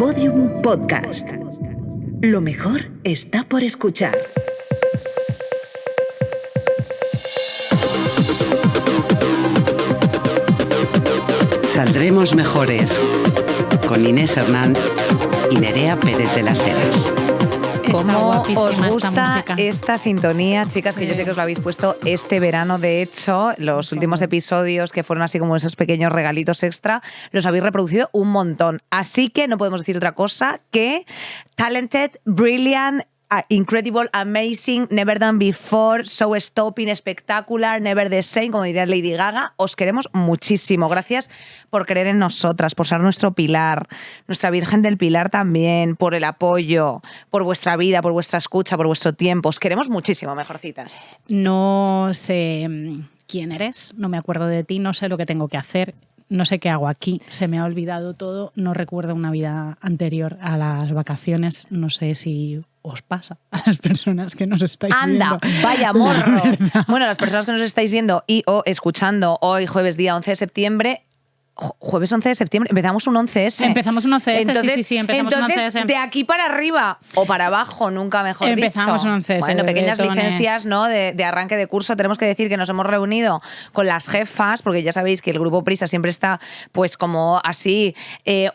Podium Podcast. Lo mejor está por escuchar. Saldremos mejores con Inés Hernán y Nerea Pérez de las Heras. ¿Cómo os gusta esta sintonía, chicas? Que yo sé que os lo habéis puesto este verano. De hecho, los últimos episodios, que fueron así como esos pequeños regalitos extra, los habéis reproducido un montón. Así que no podemos decir otra cosa que talented, brilliant, incredible, amazing, never done before, so stopping, spectacular, never the same, como diría Lady Gaga. Os queremos muchísimo. Gracias por creer en nosotras, por ser nuestro pilar, nuestra Virgen del Pilar también, por el apoyo, por vuestra vida, por vuestra escucha, por vuestro tiempo. Os queremos muchísimo, mejorcitas. No sé quién eres, no me acuerdo de ti, no sé lo que tengo que hacer. No sé qué hago aquí, se me ha olvidado todo, no recuerdo una vida anterior a las vacaciones, no sé si os pasa a las personas que nos estáis viendo. Anda, vaya morro. Bueno, las personas que nos estáis viendo y o escuchando hoy jueves día 11 de septiembre, jueves 11 de septiembre, empezamos un 11S. Empezamos un 11S, entonces, sí, empezamos un 11S. De aquí para arriba o para abajo, nunca mejor dicho. Empezamos un 11S. Bueno, pequeñas bebetones. licencias, ¿no? de arranque de curso. Tenemos que decir que nos hemos reunido con las jefas, porque ya sabéis que el grupo Prisa siempre está pues como así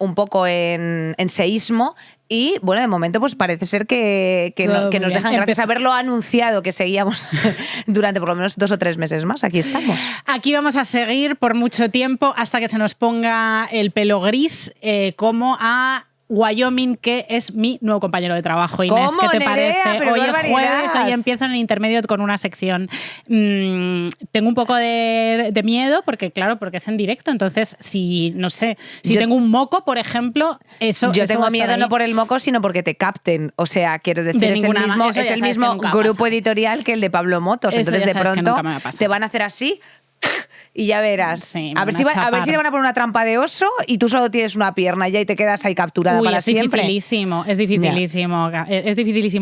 un poco en seísmo. Y bueno, de momento pues parece ser que nos dejan, gracias a haberlo anunciado, que seguíamos durante por lo menos 2 o 3 meses más. Aquí estamos. Aquí vamos a seguir por mucho tiempo hasta que se nos ponga el pelo gris, como a Wyoming, que es mi nuevo compañero de trabajo. Inés, ¿Cómo, ¿qué te Nerea? parece? Pero Hoy es barbaridad. jueves, hoy empiezo en el intermedio con una sección. Tengo un poco de miedo porque es en directo, entonces si tengo un moco, por ejemplo, eso Yo eso tengo va a estar miedo ahí. no por el moco, sino porque te capten. O sea, quiero decir, De es el ninguna mismo, manera, eso es ya el sabes mismo que nunca grupo pasa. editorial que el de Pablo Motos. Eso Entonces ya de sabes que pronto nunca me va a pasar. te van a hacer así y ya verás. Sí, a ver si te van a poner una trampa de oso y tú solo tienes una pierna ya y te quedas ahí capturada para siempre. Es dificilísimo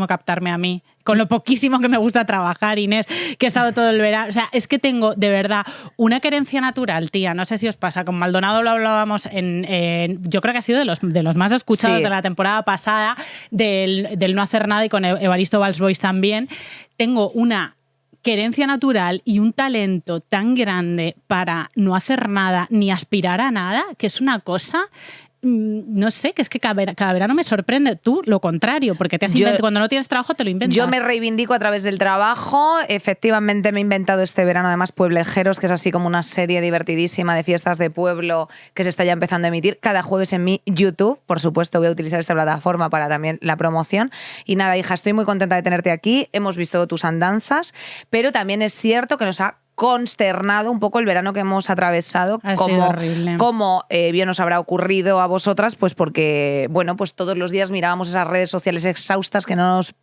captarme a mí. Con lo poquísimo que me gusta trabajar, Inés, que he estado todo el verano. O sea, es que tengo, de verdad, una querencia natural, tía. No sé si os pasa. Con Maldonado lo hablábamos yo creo que ha sido de los más escuchados de la temporada pasada, del no hacer nada, y con Evaristo Valls también. Tengo una querencia natural y un talento tan grande para no hacer nada ni aspirar a nada, que es una cosa... No sé, que es que cada verano me sorprende. Tú, lo contrario, porque cuando no tienes trabajo te lo inventas. Yo me reivindico a través del trabajo. Efectivamente me he inventado este verano, además, Pueblejeros, que es así como una serie divertidísima de fiestas de pueblo que se está ya empezando a emitir cada jueves en mi YouTube. Por supuesto, voy a utilizar esta plataforma para también la promoción. Y nada, hija, estoy muy contenta de tenerte aquí. Hemos visto tus andanzas, pero también es cierto que nos ha consternado un poco el verano que hemos atravesado, como bien os habrá ocurrido a vosotras, pues porque, bueno, pues todos los días mirábamos esas redes sociales exhaustas que no nos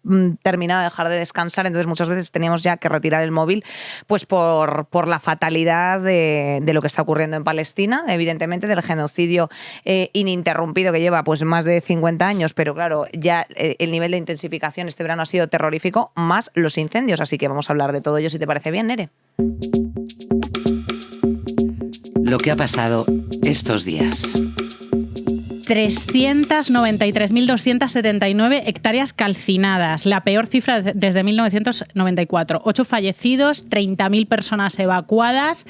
terminaba de dejar de descansar, entonces muchas veces teníamos ya que retirar el móvil, pues por la fatalidad de lo que está ocurriendo en Palestina, evidentemente, del genocidio ininterrumpido que lleva pues más de 50 años, pero claro, ya el nivel de intensificación este verano ha sido terrorífico, más los incendios, así que vamos a hablar de todo ello, si te parece bien, Nere. Lo que ha pasado estos días. 393.279 hectáreas calcinadas, la peor cifra desde 1994. 8 fallecidos, 30.000 personas evacuadas.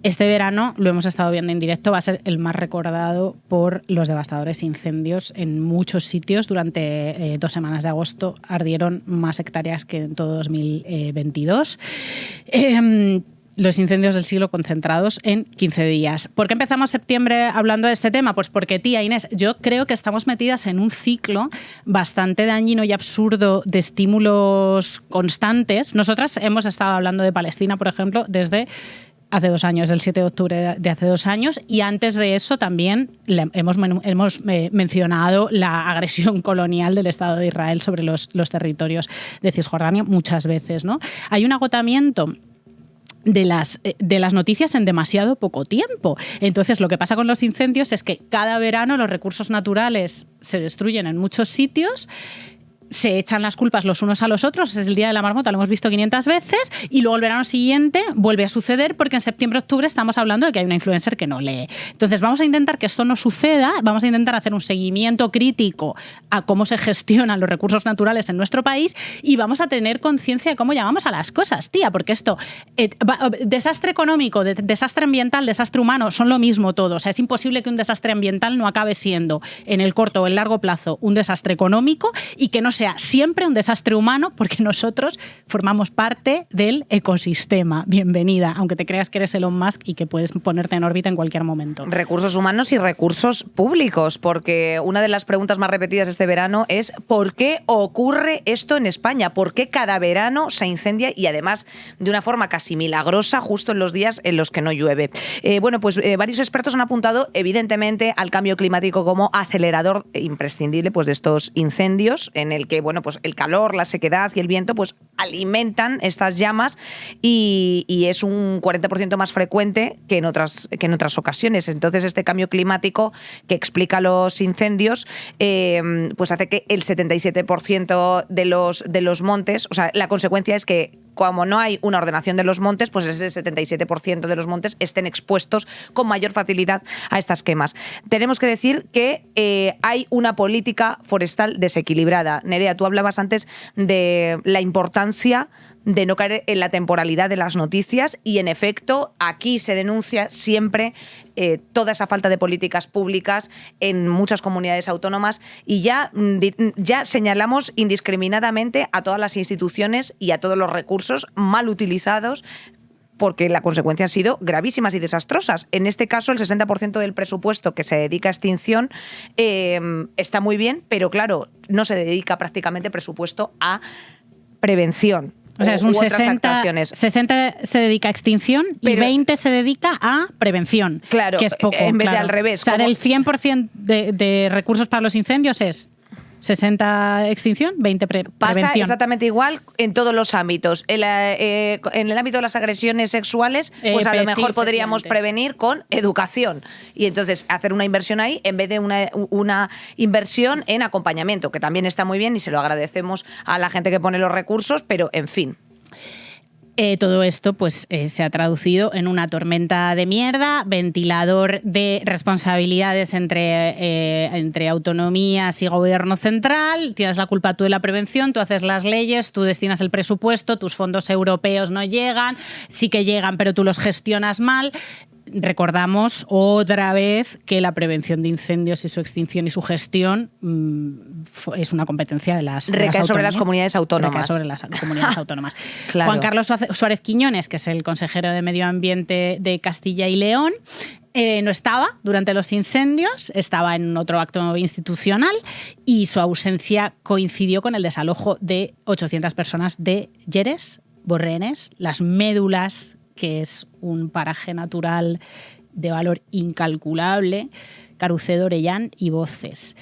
Este verano, lo hemos estado viendo en directo, va a ser el más recordado por los devastadores incendios en muchos sitios. Durante 2 semanas de agosto ardieron más hectáreas que en todo 2022. Los incendios del siglo concentrados en 15 días. ¿Por qué empezamos septiembre hablando de este tema? Pues porque, tía Inés, yo creo que estamos metidas en un ciclo bastante dañino y absurdo de estímulos constantes. Nosotras hemos estado hablando de Palestina, por ejemplo, desde hace 2 años, del 7 de octubre de hace 2 años, y antes de eso también hemos mencionado la agresión colonial del Estado de Israel sobre los territorios de Cisjordania muchas veces, ¿no? Hay un agotamiento de las noticias en demasiado poco tiempo. Entonces, lo que pasa con los incendios es que cada verano los recursos naturales se destruyen en muchos sitios se echan las culpas los unos a los otros, es el día de la marmota, lo hemos visto 500 veces, y luego el verano siguiente vuelve a suceder porque en septiembre-octubre estamos hablando de que hay una influencer que no lee. Entonces vamos a intentar que esto no suceda, vamos a intentar hacer un seguimiento crítico a cómo se gestionan los recursos naturales en nuestro país y vamos a tener conciencia de cómo llamamos a las cosas, tía, porque esto, desastre económico, desastre ambiental, desastre humano, son lo mismo todo. O sea, es imposible que un desastre ambiental no acabe siendo en el corto o el largo plazo un desastre económico y que no sea siempre un desastre humano, porque nosotros formamos parte del ecosistema. Bienvenida, aunque te creas que eres Elon Musk y que puedes ponerte en órbita en cualquier momento. Recursos humanos y recursos públicos, porque una de las preguntas más repetidas este verano es ¿por qué ocurre esto en España? ¿Por qué cada verano se incendia y además de una forma casi milagrosa justo en los días en los que no llueve? Varios expertos han apuntado evidentemente al cambio climático como acelerador imprescindible pues, de estos incendios, en el que el calor, la sequedad y el viento pues, alimentan estas llamas y es un 40% más frecuente que en otras ocasiones. Entonces, este cambio climático que explica los incendios pues hace que el 77% de los montes, o sea, la consecuencia es que como no hay una ordenación de los montes, pues ese 77% de los montes estén expuestos con mayor facilidad a estas quemas. Tenemos que decir que hay una política forestal desequilibrada. Nerea, tú hablabas antes de la importancia de no caer en la temporalidad de las noticias y, en efecto, aquí se denuncia siempre toda esa falta de políticas públicas en muchas comunidades autónomas y ya señalamos indiscriminadamente a todas las instituciones y a todos los recursos mal utilizados porque la consecuencia han sido gravísimas y desastrosas. En este caso, el 60% del presupuesto que se dedica a extinción está muy bien, pero claro, no se dedica prácticamente presupuesto a prevención. O sea, es un 60 se dedica a extinción y 20 se dedica a prevención. Claro, que es poco, en vez de al revés. O sea, del 100% de recursos para los incendios es 60 extinción, 20 prevención. Pasa exactamente igual en todos los ámbitos. En el ámbito de las agresiones sexuales, pues a lo mejor podríamos prevenir con educación. Y entonces hacer una inversión ahí en vez de una inversión en acompañamiento, que también está muy bien y se lo agradecemos a la gente que pone los recursos, pero en fin. Todo esto pues, se ha traducido en una tormenta de mierda, ventilador de responsabilidades entre autonomías y gobierno central. Tienes la culpa tú de la prevención, tú haces las leyes, tú destinas el presupuesto, tus fondos europeos no llegan, sí que llegan pero tú los gestionas mal. Recordamos otra vez que la prevención de incendios y su extinción y su gestión es una competencia de las sobre las comunidades autónomas. Recae sobre las comunidades autónomas. Claro. Juan Carlos Suárez Quiñones, que es el consejero de Medio Ambiente de Castilla y León, no estaba durante los incendios, estaba en otro acto institucional y su ausencia coincidió con el desalojo de 800 personas de Lleres, Borrenes, Las Médulas, que es un paraje natural de valor incalculable, Carucedo, Orellán y Voces.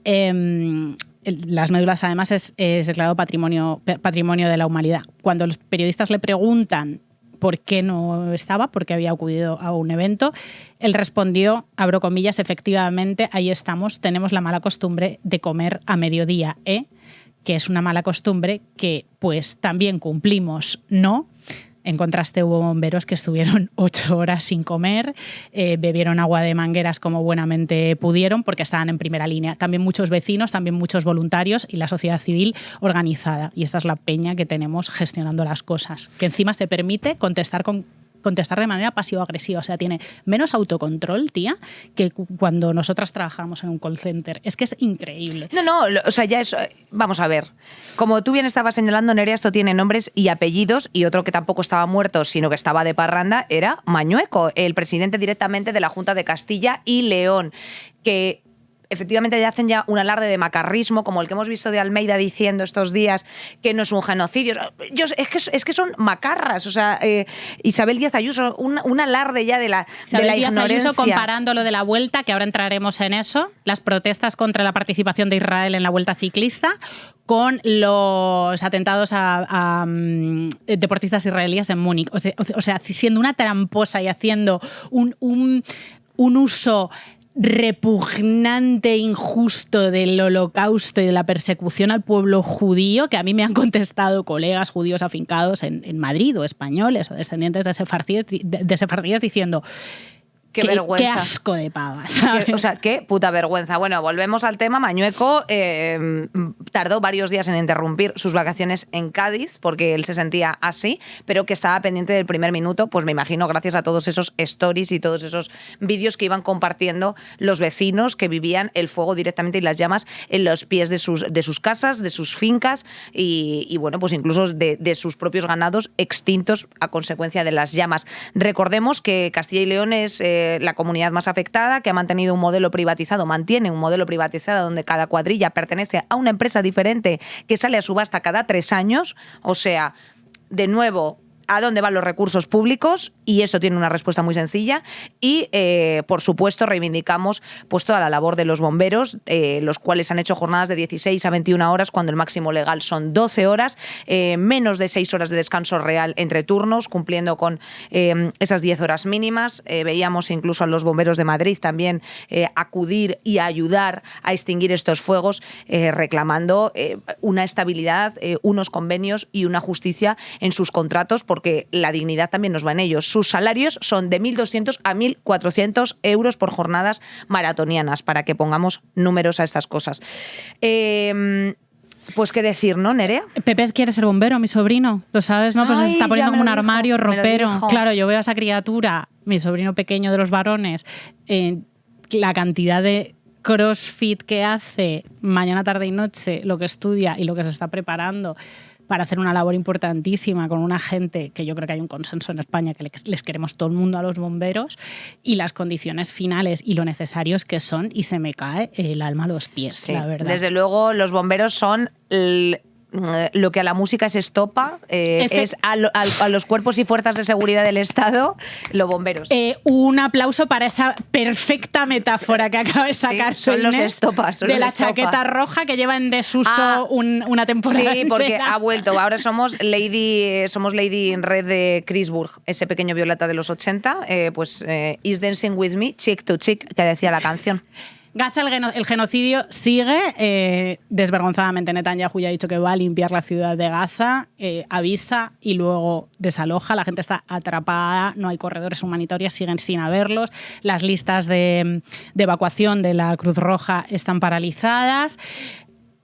Las Médulas, además, es declarado patrimonio de la humanidad. Cuando los periodistas le preguntan por qué no estaba, por qué había acudido a un evento, él respondió, abro comillas, efectivamente, ahí estamos, tenemos la mala costumbre de comer a mediodía, que es una mala costumbre que pues también cumplimos, ¿no? En contraste, hubo bomberos que estuvieron 8 horas sin comer, bebieron agua de mangueras como buenamente pudieron porque estaban en primera línea. También muchos vecinos, también muchos voluntarios y la sociedad civil organizada. Y esta es la peña que tenemos gestionando las cosas, que encima se permite contestar de manera pasivo-agresiva. O sea, tiene menos autocontrol, tía, que cuando nosotras trabajamos en un call center. Es que es increíble. No, o sea, ya es... Vamos a ver. Como tú bien estabas señalando, Nerea, esto tiene nombres y apellidos, y otro que tampoco estaba muerto, sino que estaba de parranda, era Mañueco, el presidente directamente de la Junta de Castilla y León, que... efectivamente ya hacen un alarde de macarrismo, como el que hemos visto de Almeida diciendo estos días que no es un genocidio. Es que son macarras. O sea, Isabel Díaz Ayuso, un alarde ya de la ignorancia. Ayuso comparando lo de la Vuelta, que ahora entraremos en eso, las protestas contra la participación de Israel en la Vuelta ciclista, con los atentados a deportistas israelíes en Múnich. O sea, siendo una tramposa y haciendo un uso repugnante, injusto del holocausto y de la persecución al pueblo judío, que a mí me han contestado colegas judíos afincados en Madrid o españoles o descendientes de sefardíes diciendo... Qué vergüenza. Qué asco de pava, O sea, qué puta vergüenza. Bueno, volvemos al tema. Mañueco tardó varios días en interrumpir sus vacaciones en Cádiz porque él se sentía así, pero que estaba pendiente del primer minuto, pues me imagino gracias a todos esos stories y todos esos vídeos que iban compartiendo los vecinos que vivían el fuego directamente y las llamas en los pies de sus casas, de sus fincas y bueno, pues incluso de sus propios ganados extintos a consecuencia de las llamas. Recordemos que Castilla y León es la comunidad más afectada, que ha mantenido un modelo privatizado, mantiene un modelo privatizado donde cada cuadrilla pertenece a una empresa diferente que sale a subasta cada 3 años. O sea, de nuevo, ¿a dónde van los recursos públicos? Y eso tiene una respuesta muy sencilla. Y, por supuesto, reivindicamos pues, toda la labor de los bomberos, los cuales han hecho jornadas de 16 a 21 horas, cuando el máximo legal son 12 horas, menos de 6 horas de descanso real entre turnos, cumpliendo con esas 10 horas mínimas. Veíamos incluso a los bomberos de Madrid también acudir y ayudar a extinguir estos fuegos, reclamando una estabilidad, unos convenios y una justicia en sus contratos, porque la dignidad también nos va en ellos. Sus salarios son de 1.200 a 1.400 euros por jornadas maratonianas, para que pongamos números a estas cosas. Pues qué decir, ¿no, Nerea? Pepe quiere ser bombero, mi sobrino, ¿lo sabes? ¿No? Pues se está poniendo como un armario ropero. Claro, yo veo a esa criatura, mi sobrino pequeño de los varones, la cantidad de crossfit que hace mañana, tarde y noche, lo que estudia y lo que se está preparando para hacer una labor importantísima con una gente que yo creo que hay un consenso en España que les queremos todo el mundo a los bomberos, y las condiciones finales y lo necesarios que son, y se me cae el alma a los pies, sí, la verdad. Desde luego los bomberos son lo que a la música es estopa, es a los cuerpos y fuerzas de seguridad del Estado, los bomberos. Un aplauso para esa perfecta metáfora que acaba de sacar, sí, son los estopas, de la chaqueta roja que lleva en desuso una temporada. Sí, porque ha vuelto. Ahora somos Lady in Red de Chris Burg, ese pequeño violeta de los 80, pues Is Dancing With Me, Chick to Chick, que decía la canción. Gaza, el genocidio sigue. Desvergonzadamente Netanyahu ya ha dicho que va a limpiar la ciudad de Gaza, avisa y luego desaloja. La gente está atrapada, no hay corredores humanitarios, siguen sin haberlos. Las listas de evacuación de la Cruz Roja están paralizadas.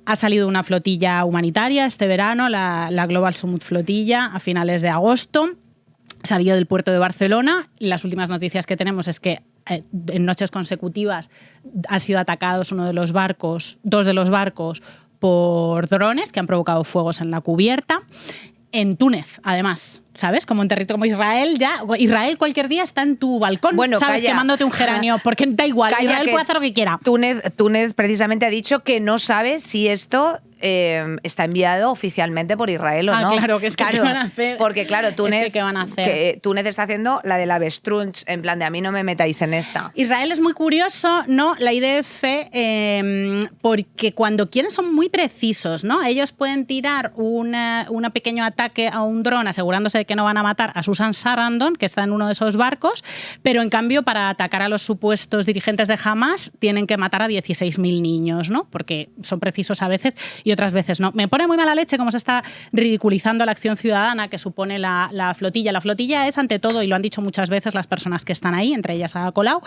Ha salido una flotilla humanitaria este verano, la Global Summit Flotilla, a finales de agosto. Salió del puerto de Barcelona. Las últimas noticias que tenemos es que en noches consecutivas han sido atacados dos de los barcos por drones que han provocado fuegos en la cubierta. En Túnez, además, ¿sabes? Como en territorio como Israel, Israel cualquier día está en tu balcón, bueno, ¿sabes? Calla. Quemándote un geranio, porque da igual, calla, Israel puede hacer lo que quiera. Túnez precisamente ha dicho que no sabe si esto está enviado oficialmente por Israel o no. Claro, que es que ¿qué van a hacer? Porque claro, Túnez, ¿qué van a hacer? Túnez está haciendo la del avestruz, en plan de a mí no me metáis en esta. Israel es muy curioso, ¿no? La IDF, porque cuando quieren son muy precisos, ¿no? Ellos pueden tirar un pequeño ataque a un dron asegurándose de que no van a matar a Susan Sarandon, que está en uno de esos barcos, pero en cambio para atacar a los supuestos dirigentes de Hamas tienen que matar a 16.000 niños, ¿no? Porque son precisos a veces y otras veces no. Me pone muy mala leche cómo se está ridiculizando la acción ciudadana que supone la flotilla. La flotilla es, ante todo, y lo han dicho muchas veces las personas que están ahí, entre ellas Ada Colau,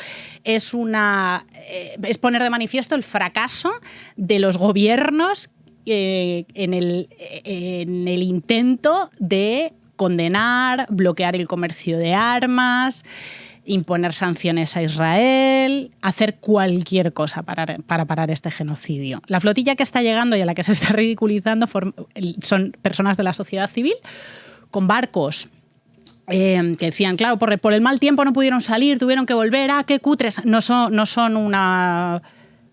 es poner de manifiesto el fracaso de los gobiernos en el intento de condenar, bloquear el comercio de armas, imponer sanciones a Israel, hacer cualquier cosa para parar este genocidio. La flotilla que está llegando y a la que se está ridiculizando son personas de la sociedad civil con barcos que decían, claro, por el mal tiempo no pudieron salir, tuvieron que volver, qué cutres. No son una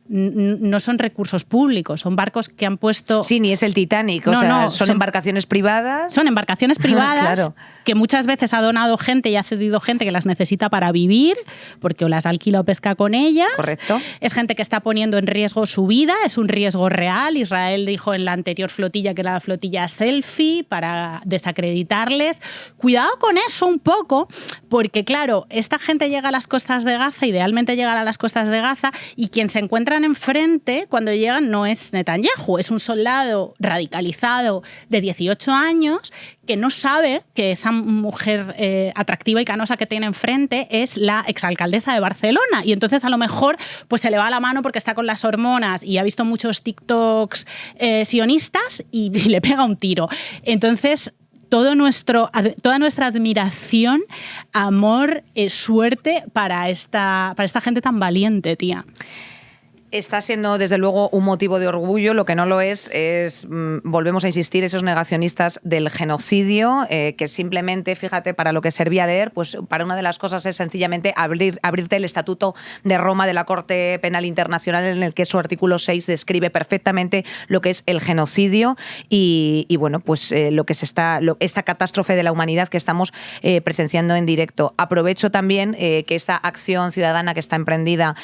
no son recursos públicos, son barcos que han puesto... Sí, ni es el Titanic, son embarcaciones privadas. Son embarcaciones privadas claro. que muchas veces ha donado gente y ha cedido gente que las necesita para vivir, porque o las alquila o pesca con ellas. Correcto. Es gente que está poniendo en riesgo su vida, es un riesgo real. Israel dijo en la anterior flotilla que era la flotilla selfie para desacreditarles. Cuidado con eso un poco, porque claro, esta gente llega a las costas de Gaza, idealmente llegar a las costas de Gaza, y quien se encuentran enfrente cuando llegan no es Netanyahu, es un soldado radicalizado de 18 años que no sabe que esa mujer atractiva y canosa que tiene enfrente es la exalcaldesa de Barcelona, y entonces a lo mejor pues se le va la mano porque está con las hormonas y ha visto muchos TikToks sionistas y le pega un tiro. Entonces toda nuestra admiración, amor, suerte para esta gente tan valiente, tía. Está siendo, desde luego, un motivo de orgullo. Lo que no lo es, volvemos a insistir, esos negacionistas del genocidio, que simplemente, fíjate, para lo que servía leer, pues para una de las cosas es sencillamente abrirte el Estatuto de Roma de la Corte Penal Internacional, en el que su artículo 6 describe perfectamente lo que es el genocidio y bueno, pues esta catástrofe de la humanidad que estamos presenciando en directo. Aprovecho también que esta acción ciudadana que está emprendida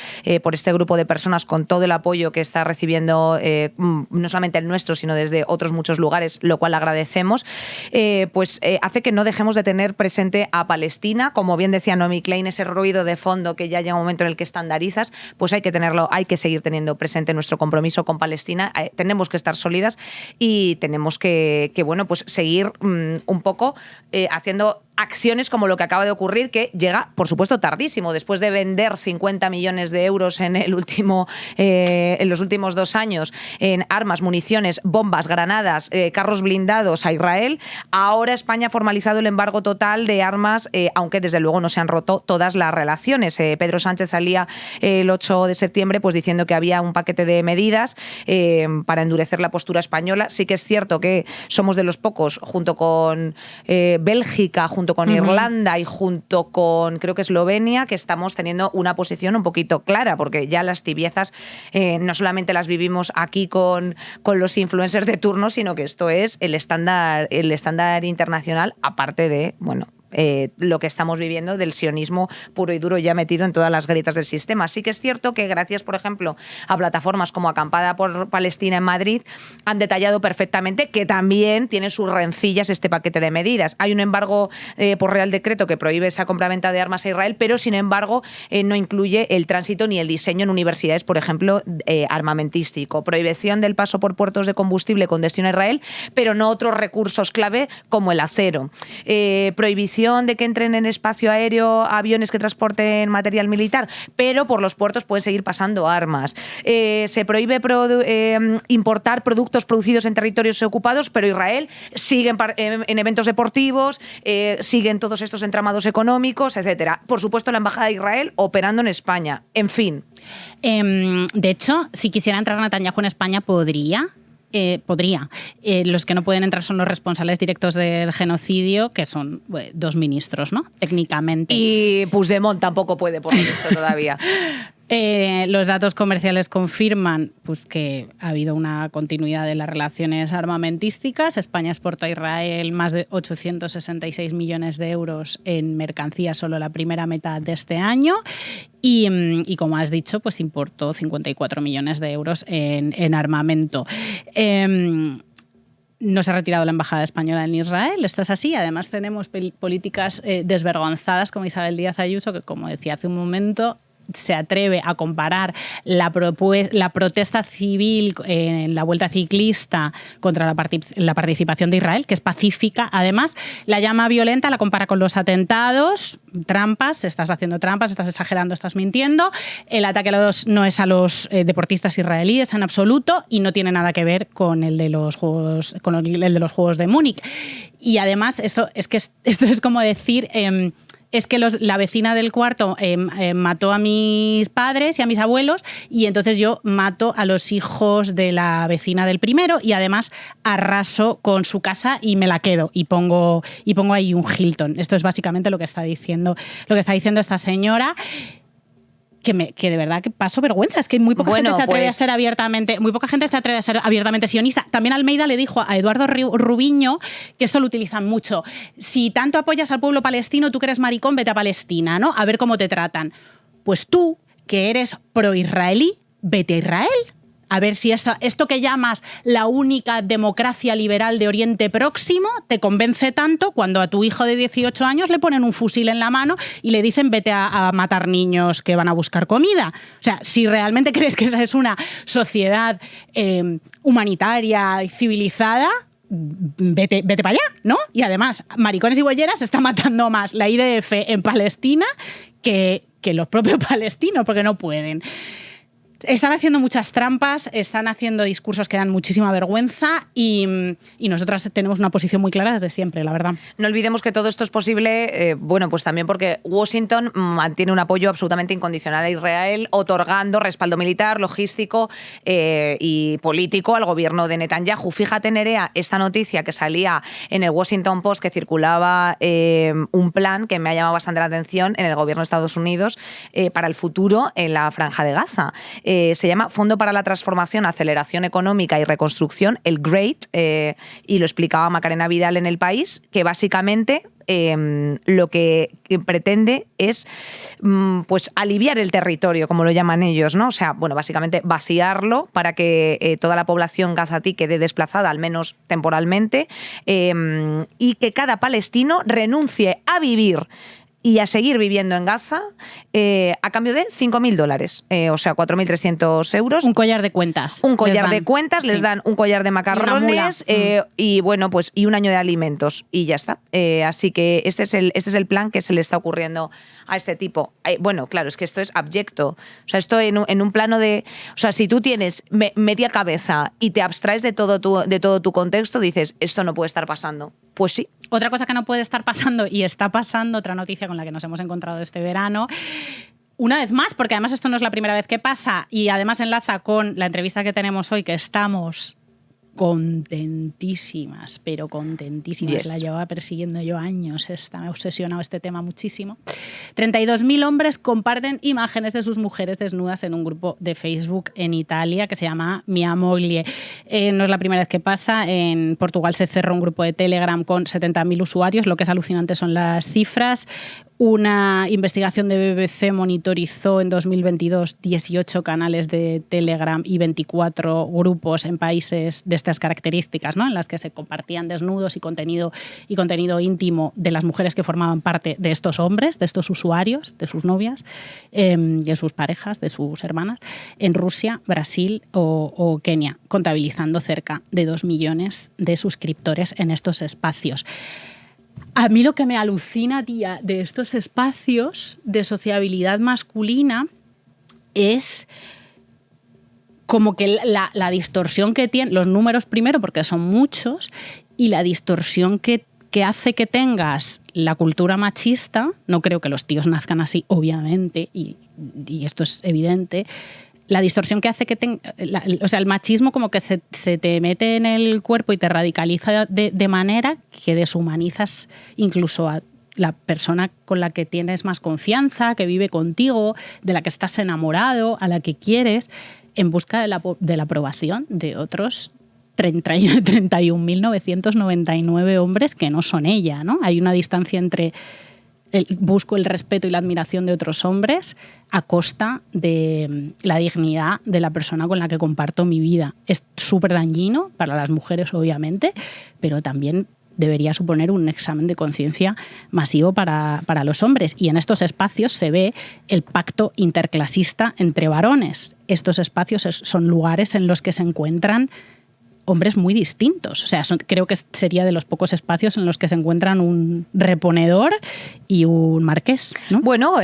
por este grupo de personas, con todo el apoyo que está recibiendo, no solamente el nuestro, sino desde otros muchos lugares, lo cual agradecemos, hace que no dejemos de tener presente a Palestina. Como bien decía Naomi Klein, ese ruido de fondo que ya llega un momento en el que estandarizas, pues hay que seguir teniendo presente nuestro compromiso con Palestina. Tenemos que estar sólidas y tenemos que seguir un poco haciendo acciones como lo que acaba de ocurrir, que llega, por supuesto, tardísimo. Después de vender 50 millones de euros en los últimos 2 años en armas, municiones, bombas, granadas, carros blindados a Israel, ahora España ha formalizado el embargo total de armas, aunque desde luego no se han roto todas las relaciones. Pedro Sánchez salía el 8 de septiembre pues diciendo que había un paquete de medidas para endurecer la postura española. Sí que es cierto que somos de los pocos, junto con Bélgica, junto con Irlanda y junto con, creo que Eslovenia, que estamos teniendo una posición un poquito clara, porque ya las tibiezas no solamente las vivimos aquí con los influencers de turno, sino que esto es el estándar internacional, aparte de, lo que estamos viviendo del sionismo puro y duro ya metido en todas las grietas del sistema. Sí que es cierto que gracias, por ejemplo, a plataformas como Acampada por Palestina en Madrid, han detallado perfectamente que también tiene sus rencillas este paquete de medidas. Hay un embargo por Real Decreto que prohíbe esa compraventa de armas a Israel, pero sin embargo no incluye el tránsito ni el diseño en universidades, por ejemplo, armamentístico. Prohibición del paso por puertos de combustible con destino a Israel, pero no otros recursos clave como el acero. Prohibición de que entren en espacio aéreo aviones que transporten material militar, pero por los puertos pueden seguir pasando armas. Se prohíbe importar productos producidos en territorios ocupados, pero Israel sigue en eventos deportivos, siguen todos estos entramados económicos, etcétera. Por supuesto, la Embajada de Israel operando en España. En fin. De hecho, si quisiera entrar Netanyahu en España, podría. Los que no pueden entrar son los responsables directos del genocidio, que son 2 ministros, ¿no? Técnicamente. Y Puigdemont tampoco puede por esto todavía. Los datos comerciales confirman pues, que ha habido una continuidad de las relaciones armamentísticas. España exporta a Israel más de 866 millones de euros en mercancías solo la primera mitad de este año. Y como has dicho, pues importó 54 millones de euros en armamento. No se ha retirado la embajada española en Israel, esto es así. Además tenemos políticas desvergonzadas como Isabel Díaz Ayuso, que como decía hace un momento, se atreve a comparar la protesta civil en la vuelta ciclista contra la participación de Israel, que es pacífica. Además, la llama violenta, la compara con los atentados, trampas, estás haciendo trampas, estás exagerando, estás mintiendo. El ataque no es a los deportistas israelíes en absoluto y no tiene nada que ver con el de los Juegos, de Múnich. Y además, esto es como decir... es que la vecina del cuarto mató a mis padres y a mis abuelos y entonces yo mato a los hijos de la vecina del primero y además arraso con su casa y me la quedo y pongo ahí un Hilton. Esto es básicamente lo que está diciendo esta señora. que de verdad que paso vergüenza. Es que muy poca gente se atreve a ser abiertamente, muy poca gente se atreve a ser abiertamente sionista. También Almeida le dijo a Eduardo Rubiño, que esto lo utilizan mucho: si tanto apoyas al pueblo palestino, tú que eres maricón, vete a Palestina, ¿no? A ver cómo te tratan. Pues tú, que eres pro-israelí, vete a Israel. A ver si esto que llamas la única democracia liberal de Oriente Próximo te convence tanto cuando a tu hijo de 18 años le ponen un fusil en la mano y le dicen vete a matar niños que van a buscar comida. O sea, si realmente crees que esa es una sociedad humanitaria y civilizada, vete para allá, ¿no? Y además, maricones y bolleras está matando más la IDF en Palestina que los propios palestinos, porque no pueden. Están haciendo muchas trampas, están haciendo discursos que dan muchísima vergüenza y nosotras tenemos una posición muy clara desde siempre, la verdad. No olvidemos que todo esto es posible, bueno, pues también porque Washington mantiene un apoyo absolutamente incondicional a Israel, otorgando respaldo militar, logístico y político al gobierno de Netanyahu. Fíjate, Nerea, esta noticia que salía en el Washington Post, que circulaba un plan que me ha llamado bastante la atención en el gobierno de Estados Unidos para el futuro en la Franja de Gaza. Se llama Fondo para la Transformación, Aceleración Económica y Reconstrucción, el GREAT, y lo explicaba Macarena Vidal en El País, que básicamente lo que pretende es pues aliviar el territorio, como lo llaman ellos, ¿no? O sea, bueno, básicamente vaciarlo para que toda la población gazatí quede desplazada, al menos temporalmente, y que cada palestino renuncie a vivir y a seguir viviendo en Gaza a cambio de $5.000, o sea, 4.300 euros. Un collar de cuentas. Un collar de cuentas, les dan un collar de macarrones y bueno, pues y un año de alimentos y ya está. Así que este es el plan que se le está ocurriendo a este tipo. Bueno, claro, es que esto es abyecto. O sea, esto en un plano de... O sea, si tú tienes media cabeza y te abstraes de todo tu contexto, dices, esto no puede estar pasando. Pues sí. Otra cosa que no puede estar pasando, y está pasando, otra noticia con la que nos hemos encontrado este verano, una vez más, porque además esto no es la primera vez que pasa, y además enlaza con la entrevista que tenemos hoy, que estamos contentísimas, pero contentísimas. Yes. La llevaba persiguiendo yo años, me ha obsesionado este tema muchísimo. 32.000 hombres comparten imágenes de sus mujeres desnudas en un grupo de Facebook en Italia que se llama Mia Moglie. No es la primera vez que pasa. En Portugal se cerró un grupo de Telegram con 70.000 usuarios. Lo que es alucinante son las cifras. Una investigación de BBC monitorizó en 2022 18 canales de Telegram y 24 grupos en países de estas características, ¿no? En las que se compartían desnudos y contenido íntimo de las mujeres que formaban parte de estos hombres, de estos usuarios, de sus novias, de sus parejas, de sus hermanas, en Rusia, Brasil o Kenia, contabilizando cerca de 2 millones de suscriptores en estos espacios. A mí lo que me alucina, tía, de estos espacios de sociabilidad masculina es como que la distorsión que tienen, los números primero, porque son muchos, y la distorsión que hace que tengas la cultura machista. No creo que los tíos nazcan así, obviamente, y esto es evidente. La distorsión que hace que o sea, el machismo como que se te mete en el cuerpo y te radicaliza de manera que deshumanizas incluso a la persona con la que tienes más confianza, que vive contigo, de la que estás enamorado, a la que quieres, en busca de la aprobación de otros 31.999 hombres que no son ella, ¿no? Hay una distancia entre busco el respeto y la admiración de otros hombres a costa de la dignidad de la persona con la que comparto mi vida. Es súper dañino para las mujeres, obviamente, pero también debería suponer un examen de conciencia masivo para los hombres. Y en estos espacios se ve el pacto interclasista entre varones. Estos espacios son lugares en los que se encuentran hombres muy distintos. O sea, creo que sería de los pocos espacios en los que se encuentran un reponedor y un marqués, ¿no? Bueno,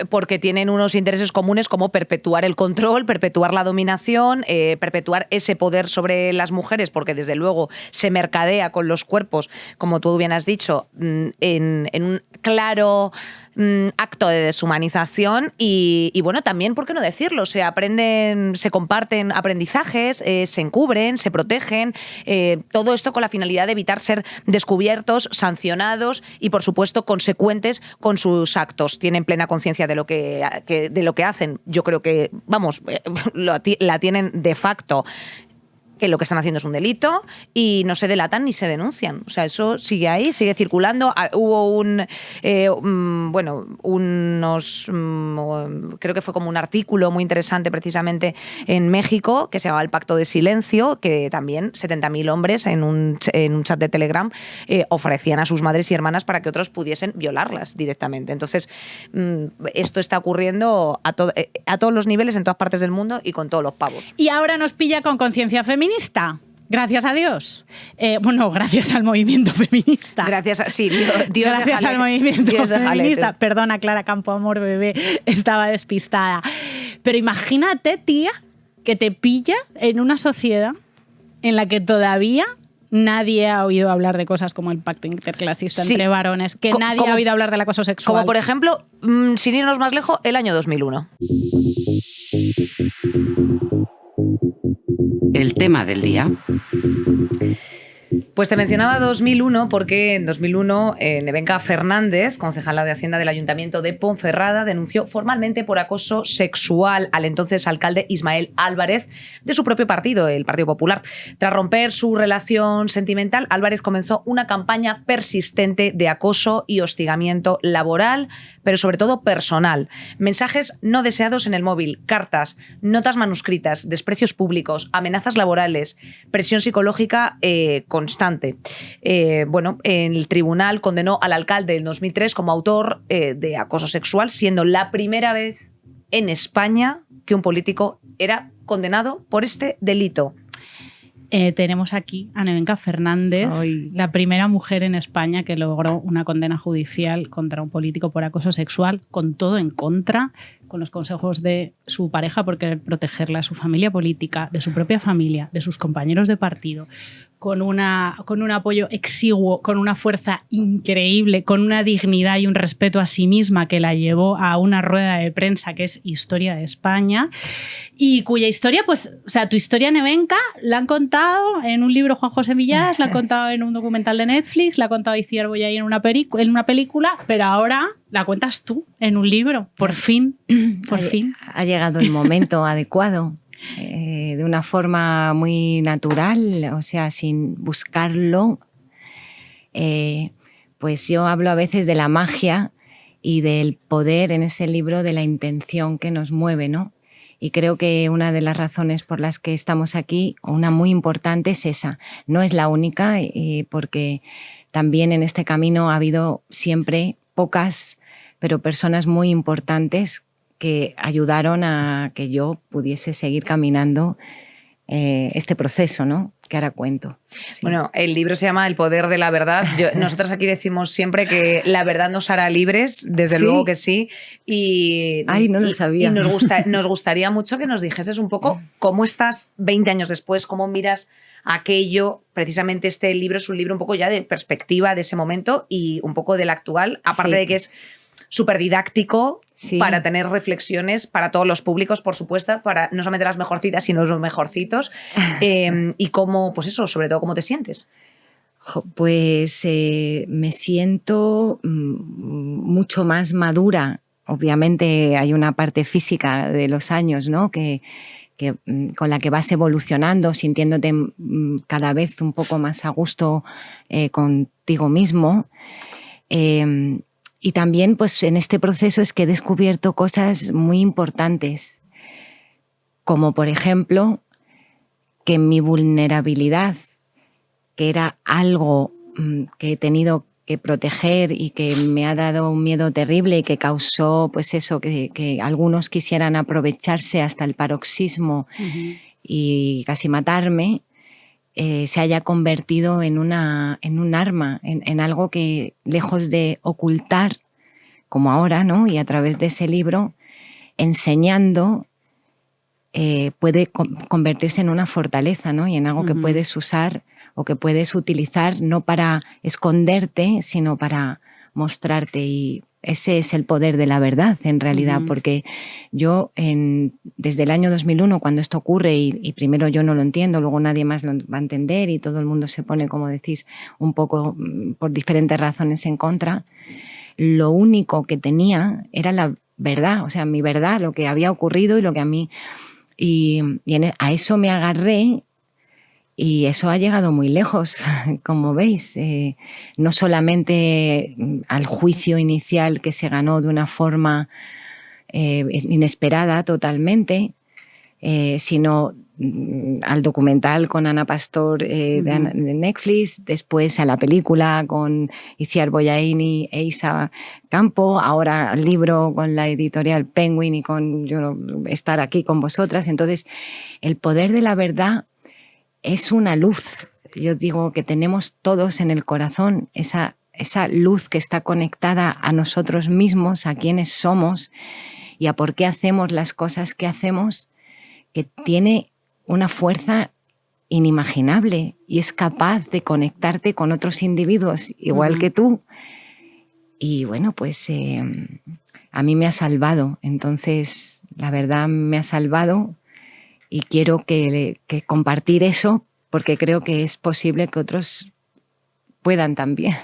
porque tienen unos intereses comunes como perpetuar el control, perpetuar la dominación, perpetuar ese poder sobre las mujeres, porque desde luego se mercadea con los cuerpos, como tú bien has dicho, en un claro acto de deshumanización y bueno, también, ¿por qué no decirlo? Se comparten aprendizajes, se encubren, se protegen. imagen, todo esto con la finalidad de evitar ser descubiertos, sancionados y, por supuesto, consecuentes con sus actos. Tienen plena conciencia de lo que hacen. Yo creo que, vamos, la tienen de facto, que lo que están haciendo es un delito y no se delatan ni se denuncian. O sea, eso sigue ahí, sigue circulando. Hubo creo que fue como un artículo muy interesante precisamente en México que se llamaba El Pacto de Silencio, que también 70.000 hombres en un chat de Telegram ofrecían a sus madres y hermanas para que otros pudiesen violarlas directamente. Entonces, esto está ocurriendo a todos los niveles, en todas partes del mundo y con todos los pavos. Y ahora nos pilla con conciencia feminista. Gracias a Dios. Bueno, gracias al movimiento feminista. Gracias gracias al movimiento feminista. Perdona, Clara Campoamor, bebé, estaba despistada. Pero imagínate, tía, que te pilla en una sociedad en la que todavía nadie ha oído hablar de cosas como el pacto interclasista entre varones, que nadie ha oído hablar del acoso sexual. Como, por ejemplo, sin irnos más lejos, el año 2001. El tema del día. Pues te mencionaba 2001 porque en 2001 Nevenka Fernández, concejala de Hacienda del Ayuntamiento de Ponferrada, denunció formalmente por acoso sexual al entonces alcalde Ismael Álvarez de su propio partido, el Partido Popular. Tras romper su relación sentimental, Álvarez comenzó una campaña persistente de acoso y hostigamiento laboral, pero sobre todo personal. Mensajes no deseados en el móvil, cartas, notas manuscritas, desprecios públicos, amenazas laborales, presión psicológica constante. El tribunal condenó al alcalde en 2003 como autor de acoso sexual, siendo la primera vez en España que un político era condenado por este delito. Tenemos aquí a Nevenka Fernández, la primera mujer en España que logró una condena judicial contra un político por acoso sexual, con todo en contra, con los consejos de su pareja por querer protegerla, a su familia política, de su propia familia, de sus compañeros de partido, con un apoyo exiguo, con una fuerza increíble, con una dignidad y un respeto a sí misma que la llevó a una rueda de prensa que es Historia de España, y cuya historia, tu historia, Nevenka, la han contado en un libro Juan José Millás, la han contado en un documental de Netflix, la ha contado Itziar Bollaín en una película, pero ahora la cuentas tú en un libro, por fin. Ha llegado el momento adecuado, de una forma muy natural, o sea, sin buscarlo. Pues yo hablo a veces de la magia y del poder en ese libro, de la intención que nos mueve, ¿no? Y creo que una de las razones por las que estamos aquí, una muy importante, es esa. No es la única, porque también en este camino ha habido siempre pocas, pero personas muy importantes que ayudaron a que yo pudiese seguir caminando este proceso, ¿no? Que ahora cuento. Sí. Bueno, el libro se llama El poder de la verdad. Nosotros aquí decimos siempre que la verdad nos hará libres, desde luego que sí. No lo sabía. Y nos gustaría mucho que nos dijeses un poco cómo estás 20 años después, cómo miras aquello. Precisamente este libro es un libro un poco ya de perspectiva de ese momento y un poco del actual, aparte de que es súper didáctico, para tener reflexiones para todos los públicos, por supuesto, para no solamente las mejorcitas, sino los mejorcitos. Y cómo, pues eso, sobre todo, ¿cómo te sientes? Pues me siento mucho más madura. Obviamente hay una parte física de los años, ¿no? que con la que vas evolucionando, sintiéndote cada vez un poco más a gusto contigo mismo. Y también, pues, en este proceso es que he descubierto cosas muy importantes, como por ejemplo que mi vulnerabilidad, que era algo que he tenido que proteger y que me ha dado un miedo terrible y que causó, pues eso, que algunos quisieran aprovecharse hasta el paroxismo y casi matarme, se haya convertido en un arma, en algo que, lejos de ocultar, como ahora, ¿no? Y a través de ese libro, enseñando, puede convertirse en una fortaleza, ¿no? Y en algo que puedes usar o que puedes utilizar no para esconderte, sino para mostrarte. Y ese es el poder de la verdad, en realidad, porque yo desde el año 2001, cuando esto ocurre, y primero yo no lo entiendo, luego nadie más lo va a entender y todo el mundo se pone, como decís, un poco por diferentes razones en contra, lo único que tenía era la verdad, o sea, mi verdad, lo que había ocurrido y lo que a mí... a eso me agarré. Y eso ha llegado muy lejos, como veis. No solamente al juicio inicial que se ganó de una forma inesperada totalmente, sino al documental con Ana Pastor de Netflix, después a la película con Itziar Bollaín e Isa Campo, ahora al libro con la editorial Penguin y con estar aquí con vosotras. Entonces, el poder de la verdad es una luz. Yo digo que tenemos todos en el corazón esa luz que está conectada a nosotros mismos, a quienes somos y a por qué hacemos las cosas que hacemos, que tiene una fuerza inimaginable y es capaz de conectarte con otros individuos igual que tú. Y bueno, pues a mí me ha salvado. Entonces, la verdad me ha salvado. Y quiero que compartir eso porque creo que es posible que otros puedan también.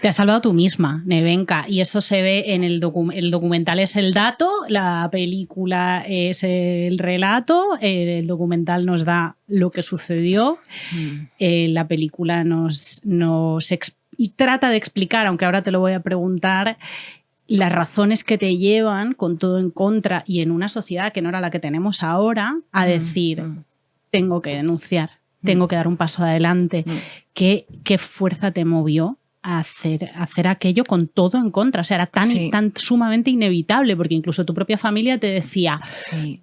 Te has salvado tú misma, Nevenka, y eso se ve en el documental es el dato, la película es el relato, el documental nos da lo que sucedió, la película y trata de explicar, aunque ahora te lo voy a preguntar, las razones que te llevan con todo en contra y en una sociedad que no era la que tenemos ahora a decir, tengo que denunciar, tengo que dar un paso adelante. ¿Qué fuerza te movió a hacer aquello con todo en contra? O sea, era tan sumamente inevitable, porque incluso tu propia familia te decía... Sí.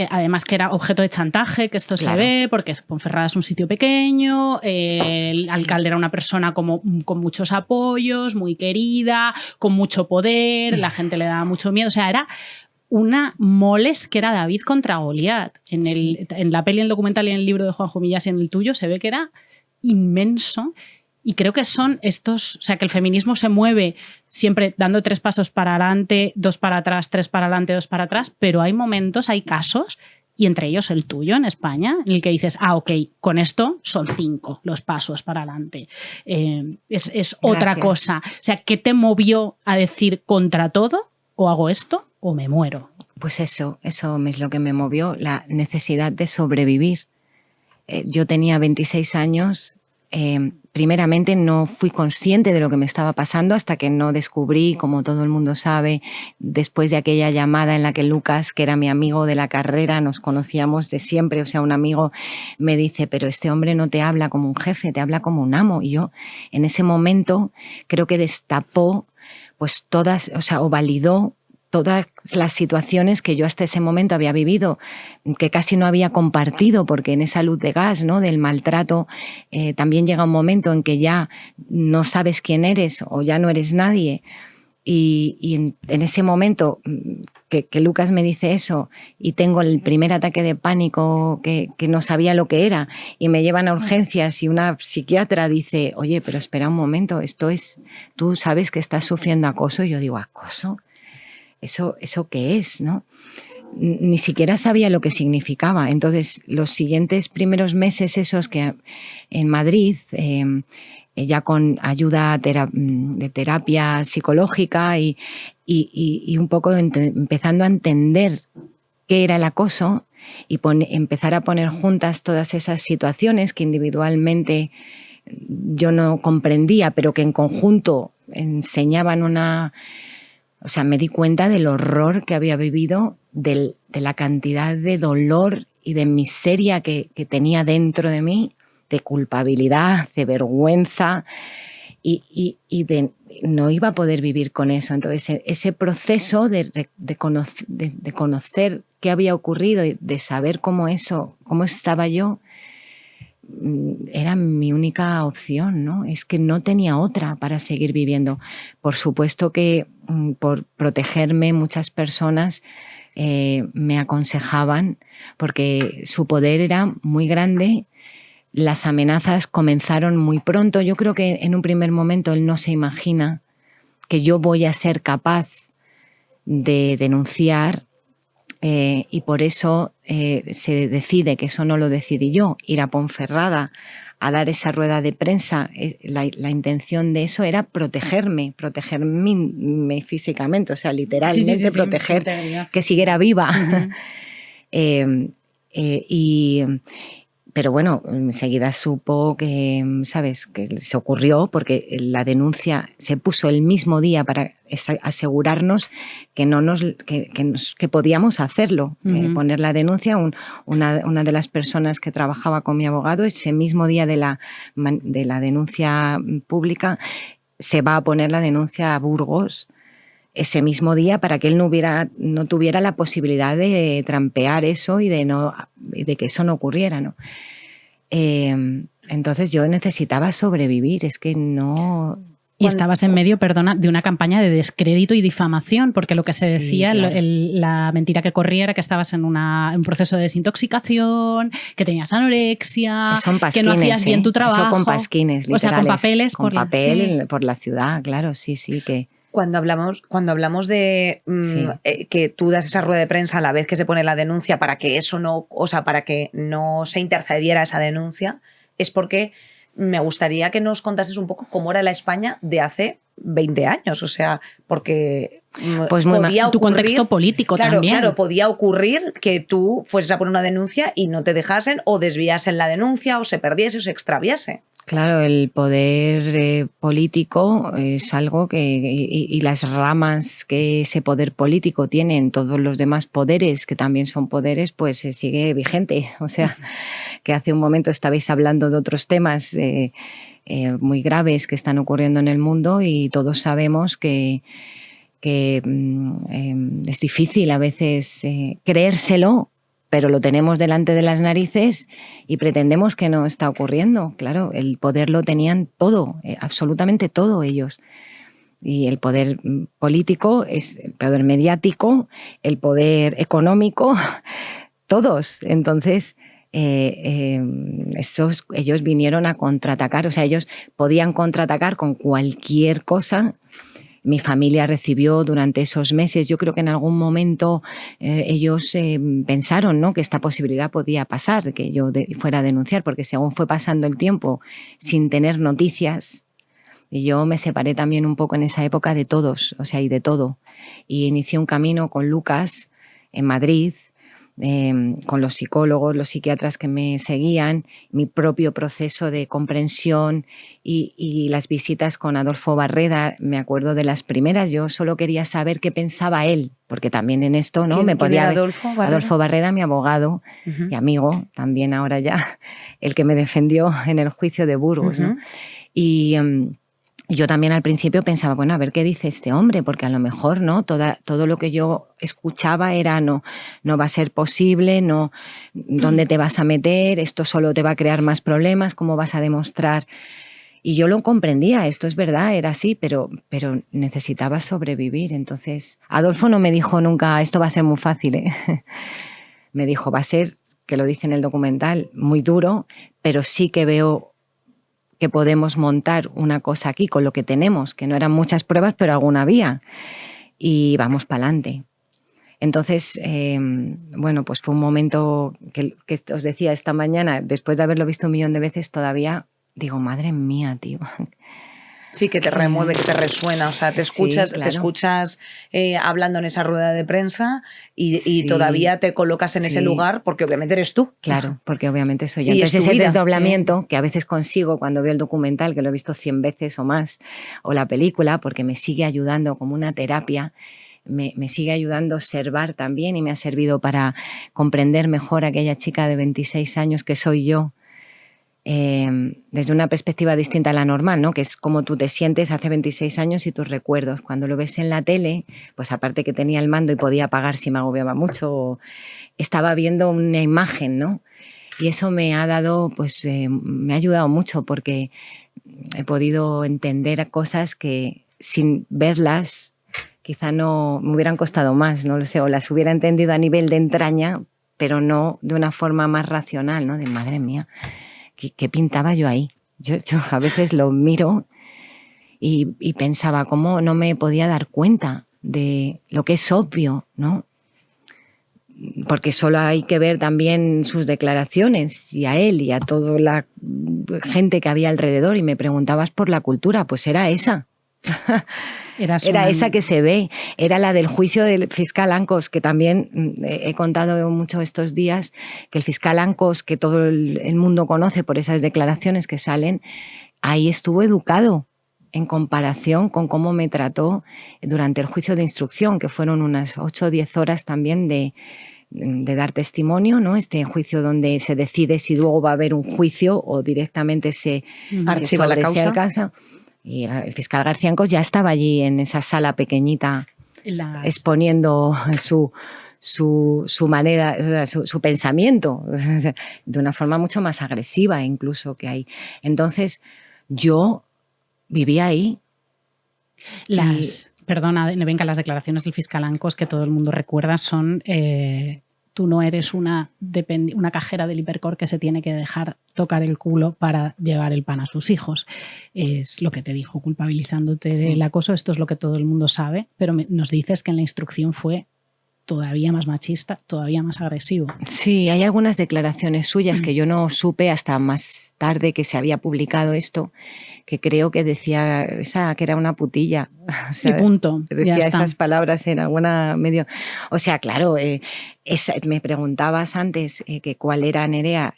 Además que era objeto de chantaje, que esto se ve, porque Ponferrada es un sitio pequeño, el alcalde era una persona con muchos apoyos, muy querida, con mucho poder, la gente le daba mucho miedo, o sea, era una moles que era David contra Goliat. En la peli, en el documental y en el libro de Juanjo Millás y en el tuyo se ve que era inmenso. Y creo que son estos, o sea, que el feminismo se mueve siempre dando 3 pasos para adelante, 2 para atrás, 3 para adelante, 2 para atrás, pero hay momentos, hay casos, y entre ellos el tuyo en España, en el que dices, ok, con esto son 5 los pasos para adelante. Es otra cosa. O sea, ¿qué te movió a decir contra todo, o hago esto, o me muero? Pues eso es lo que me movió, la necesidad de sobrevivir. Yo tenía 26 años. Primeramente no fui consciente de lo que me estaba pasando hasta que no descubrí, como todo el mundo sabe, después de aquella llamada en la que Lucas, que era mi amigo de la carrera, nos conocíamos de siempre, o sea, un amigo me dice, pero este hombre no te habla como un jefe, te habla como un amo. Y yo en ese momento creo que destapó pues todas, o sea, o validó todas las situaciones que yo hasta ese momento había vivido, que casi no había compartido, porque en esa luz de gas, ¿no?, del maltrato, también llega un momento en que ya no sabes quién eres o ya no eres nadie. Y en ese momento que Lucas me dice eso y tengo el primer ataque de pánico que no sabía lo que era y me llevan a urgencias y una psiquiatra dice, oye, pero espera un momento, esto es, tú sabes que estás sufriendo acoso. Y yo digo, ¿acoso? ¿Eso qué es, no? Ni siquiera sabía lo que significaba. Entonces, los siguientes primeros meses esos que en Madrid, ya con ayuda de terapia psicológica y un poco empezando a entender qué era el acoso y empezar a poner juntas todas esas situaciones que individualmente yo no comprendía, pero que en conjunto enseñaban o sea, me di cuenta del horror que había vivido, de la cantidad de dolor y de miseria que tenía dentro de mí, de culpabilidad, de vergüenza, y no iba a poder vivir con eso. Entonces, ese proceso de conocer qué había ocurrido y de saber cómo estaba yo, era mi única opción, ¿no? Es que no tenía otra para seguir viviendo. Por supuesto que por protegerme muchas personas me aconsejaban, porque su poder era muy grande, las amenazas comenzaron muy pronto. Yo creo que en un primer momento él no se imagina que yo voy a ser capaz de denunciar, y por eso se decide, que eso no lo decidí yo, ir a Ponferrada a dar esa rueda de prensa. La intención de eso era protegerme físicamente, o sea, literalmente proteger que siguiera viva. Uh-huh. Pero bueno, enseguida supo que, ¿sabes?, que se ocurrió, porque la denuncia se puso el mismo día para asegurarnos que podíamos hacerlo. Uh-huh. Poner la denuncia. Una de las personas que trabajaba con mi abogado, ese mismo día de la denuncia pública, se va a poner la denuncia a Burgos ese mismo día, para que él no tuviera la posibilidad de trampear eso y de que eso no ocurriera, ¿no? Entonces yo necesitaba sobrevivir, es que no... Y estabas en medio, perdona, de una campaña de descrédito y difamación, porque lo que se decía, sí, claro, la mentira que corría era que estabas en un proceso de desintoxicación, que tenías anorexia, que no hacías bien tu trabajo. Eso con pasquines, literales. O sea, con papeles. Con papel por la ciudad, claro, sí, que... Cuando hablamos de que tú das esa rueda de prensa a la vez que se pone la denuncia para que eso no, o sea, para que no se intercediera esa denuncia, es porque me gustaría que nos contases un poco cómo era la España de hace 20 años, o sea, porque pues podía ocurrir, tu contexto político también. Claro, podía ocurrir que tú fueses a poner una denuncia y no te dejasen, o desviasen la denuncia, o se perdiese, o se extraviase. Claro, el poder político es algo y las ramas que ese poder político tiene en todos los demás poderes, que también son poderes, pues sigue vigente. O sea, que hace un momento estabais hablando de otros temas muy graves que están ocurriendo en el mundo, y todos sabemos que es difícil a veces creérselo, pero lo tenemos delante de las narices y pretendemos que no está ocurriendo. Claro, el poder lo tenían todo, absolutamente todo ellos. Y el poder político, el poder mediático, el poder económico, todos. Entonces, ellos vinieron a contraatacar, o sea, ellos podían contraatacar con cualquier cosa. Mi familia recibió durante esos meses, yo creo que en algún momento ellos pensaron, ¿no?, que esta posibilidad podía pasar, que yo fuera a denunciar, porque según fue pasando el tiempo sin tener noticias, y yo me separé también un poco en esa época de todos, o sea, y de todo. Y inicié un camino con Lucas en Madrid, con los psicólogos, los psiquiatras que me seguían, mi propio proceso de comprensión y las visitas con Adolfo Barreda. Me acuerdo de las primeras, yo solo quería saber qué pensaba él, porque también en esto, ¿no?, me podía ver. Adolfo Barreda, mi abogado, uh-huh, y amigo, también ahora ya, el que me defendió en el juicio de Burgos, uh-huh, ¿no? Y yo también al principio pensaba, bueno, a ver qué dice este hombre, porque a lo mejor, ¿no?, todo lo que yo escuchaba era no va a ser posible, no, ¿dónde te vas a meter? Esto solo te va a crear más problemas, ¿cómo vas a demostrar? Y yo lo comprendía, esto es verdad, era así, pero necesitaba sobrevivir. Entonces, Adolfo no me dijo nunca, esto va a ser muy fácil, ¿eh? Me dijo, va a ser, que lo dice en el documental, muy duro, pero sí que veo que podemos montar una cosa aquí con lo que tenemos, que no eran muchas pruebas, pero alguna había, y vamos para adelante. Entonces, bueno, pues fue un momento que os decía esta mañana, después de haberlo visto 1.000.000 de veces, todavía digo, madre mía, tío. Sí, que te remueve, que te resuena, o sea, te escuchas, sí, claro, te escuchas hablando en esa rueda de prensa y todavía te colocas en ese lugar, porque obviamente eres tú. Claro, porque obviamente soy yo. Entonces ese desdoblamiento que a veces consigo cuando veo el documental, que lo he visto 100 veces o más, o la película, porque me sigue ayudando como una terapia, me sigue ayudando a observar también, y me ha servido para comprender mejor a aquella chica de 26 años que soy yo, desde una perspectiva distinta a la normal, ¿no?, que es como tú te sientes hace 26 años y tus recuerdos. Cuando lo ves en la tele, pues aparte que tenía el mando y podía apagar si me agobiaba mucho, estaba viendo una imagen, ¿no? Y eso me ha dado, pues me ha ayudado mucho, porque he podido entender cosas que sin verlas quizá no me hubieran costado más, no lo sé, o las hubiera entendido a nivel de entraña, pero no de una forma más racional, ¿no? De madre mía, ¿qué pintaba yo ahí? Yo a veces lo miro y pensaba cómo no me podía dar cuenta de lo que es obvio, ¿no? Porque solo hay que ver también sus declaraciones y a él y a toda la gente que había alrededor y me preguntabas por la cultura, pues era esa. Era esa que se ve, era la del juicio del fiscal Ancos, que también he contado mucho estos días, que el fiscal Ancos, que todo el mundo conoce por esas declaraciones que salen, ahí estuvo educado en comparación con cómo me trató durante el juicio de instrucción, que fueron unas 8 o 10 horas también de dar testimonio, ¿no? Este juicio donde se decide si luego va a haber un juicio o directamente se archiva la causa. Y el fiscal García Ancos ya estaba allí en esa sala pequeñita exponiendo su manera, su pensamiento, de una forma mucho más agresiva incluso que hay. Entonces, yo vivía ahí. Perdona, Nevenka, las declaraciones del fiscal Ancos que todo el mundo recuerda son tú no eres una cajera del Hipercor que se tiene que dejar tocar el culo para llevar el pan a sus hijos. Es lo que te dijo, culpabilizándote del acoso. Esto es lo que todo el mundo sabe, pero nos dices que en la instrucción fue todavía más machista, todavía más agresivo. Sí, hay algunas declaraciones suyas que yo no supe hasta más tarde que se había publicado esto, que creo que decía esa que era una putilla. O sea, y punto. Decía esas palabras en alguna medio. O sea, claro, me preguntabas antes que cuál era, Nerea,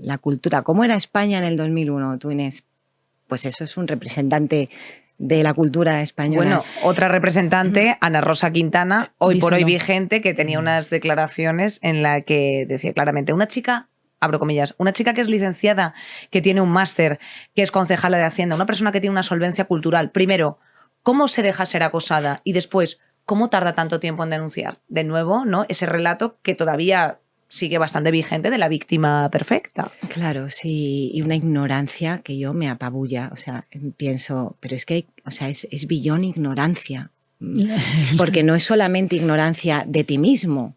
la cultura. ¿Cómo era España en el 2001, tú, Inés? Pues eso es un representante de la cultura española. Bueno, otra representante, Ana Rosa Quintana, hoy por hoy vigente, que tenía unas declaraciones en la que decía claramente, una chica, abro comillas, una chica que es licenciada, que tiene un máster, que es concejala de Hacienda, una persona que tiene una solvencia cultural. Primero, ¿cómo se deja ser acosada? Y después, ¿cómo tarda tanto tiempo en denunciar? De nuevo, ¿no? Ese relato que todavía sigue bastante vigente de la víctima perfecta. Claro, sí, y una ignorancia que yo me apabulla, o sea, pienso, pero es que, o sea, es billón ignorancia, porque no es solamente ignorancia de ti mismo,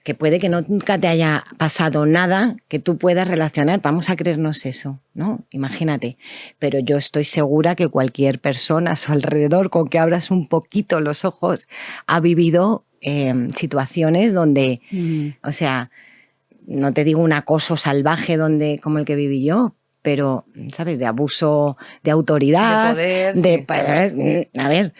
que puede que nunca te haya pasado nada que tú puedas relacionar, vamos a creernos eso, ¿no? Imagínate, pero yo estoy segura que cualquier persona a su alrededor, con que abras un poquito los ojos, ha vivido situaciones donde, o sea, no te digo un acoso salvaje como el que viví yo, pero, ¿sabes? De abuso de autoridad, de poder, a ver.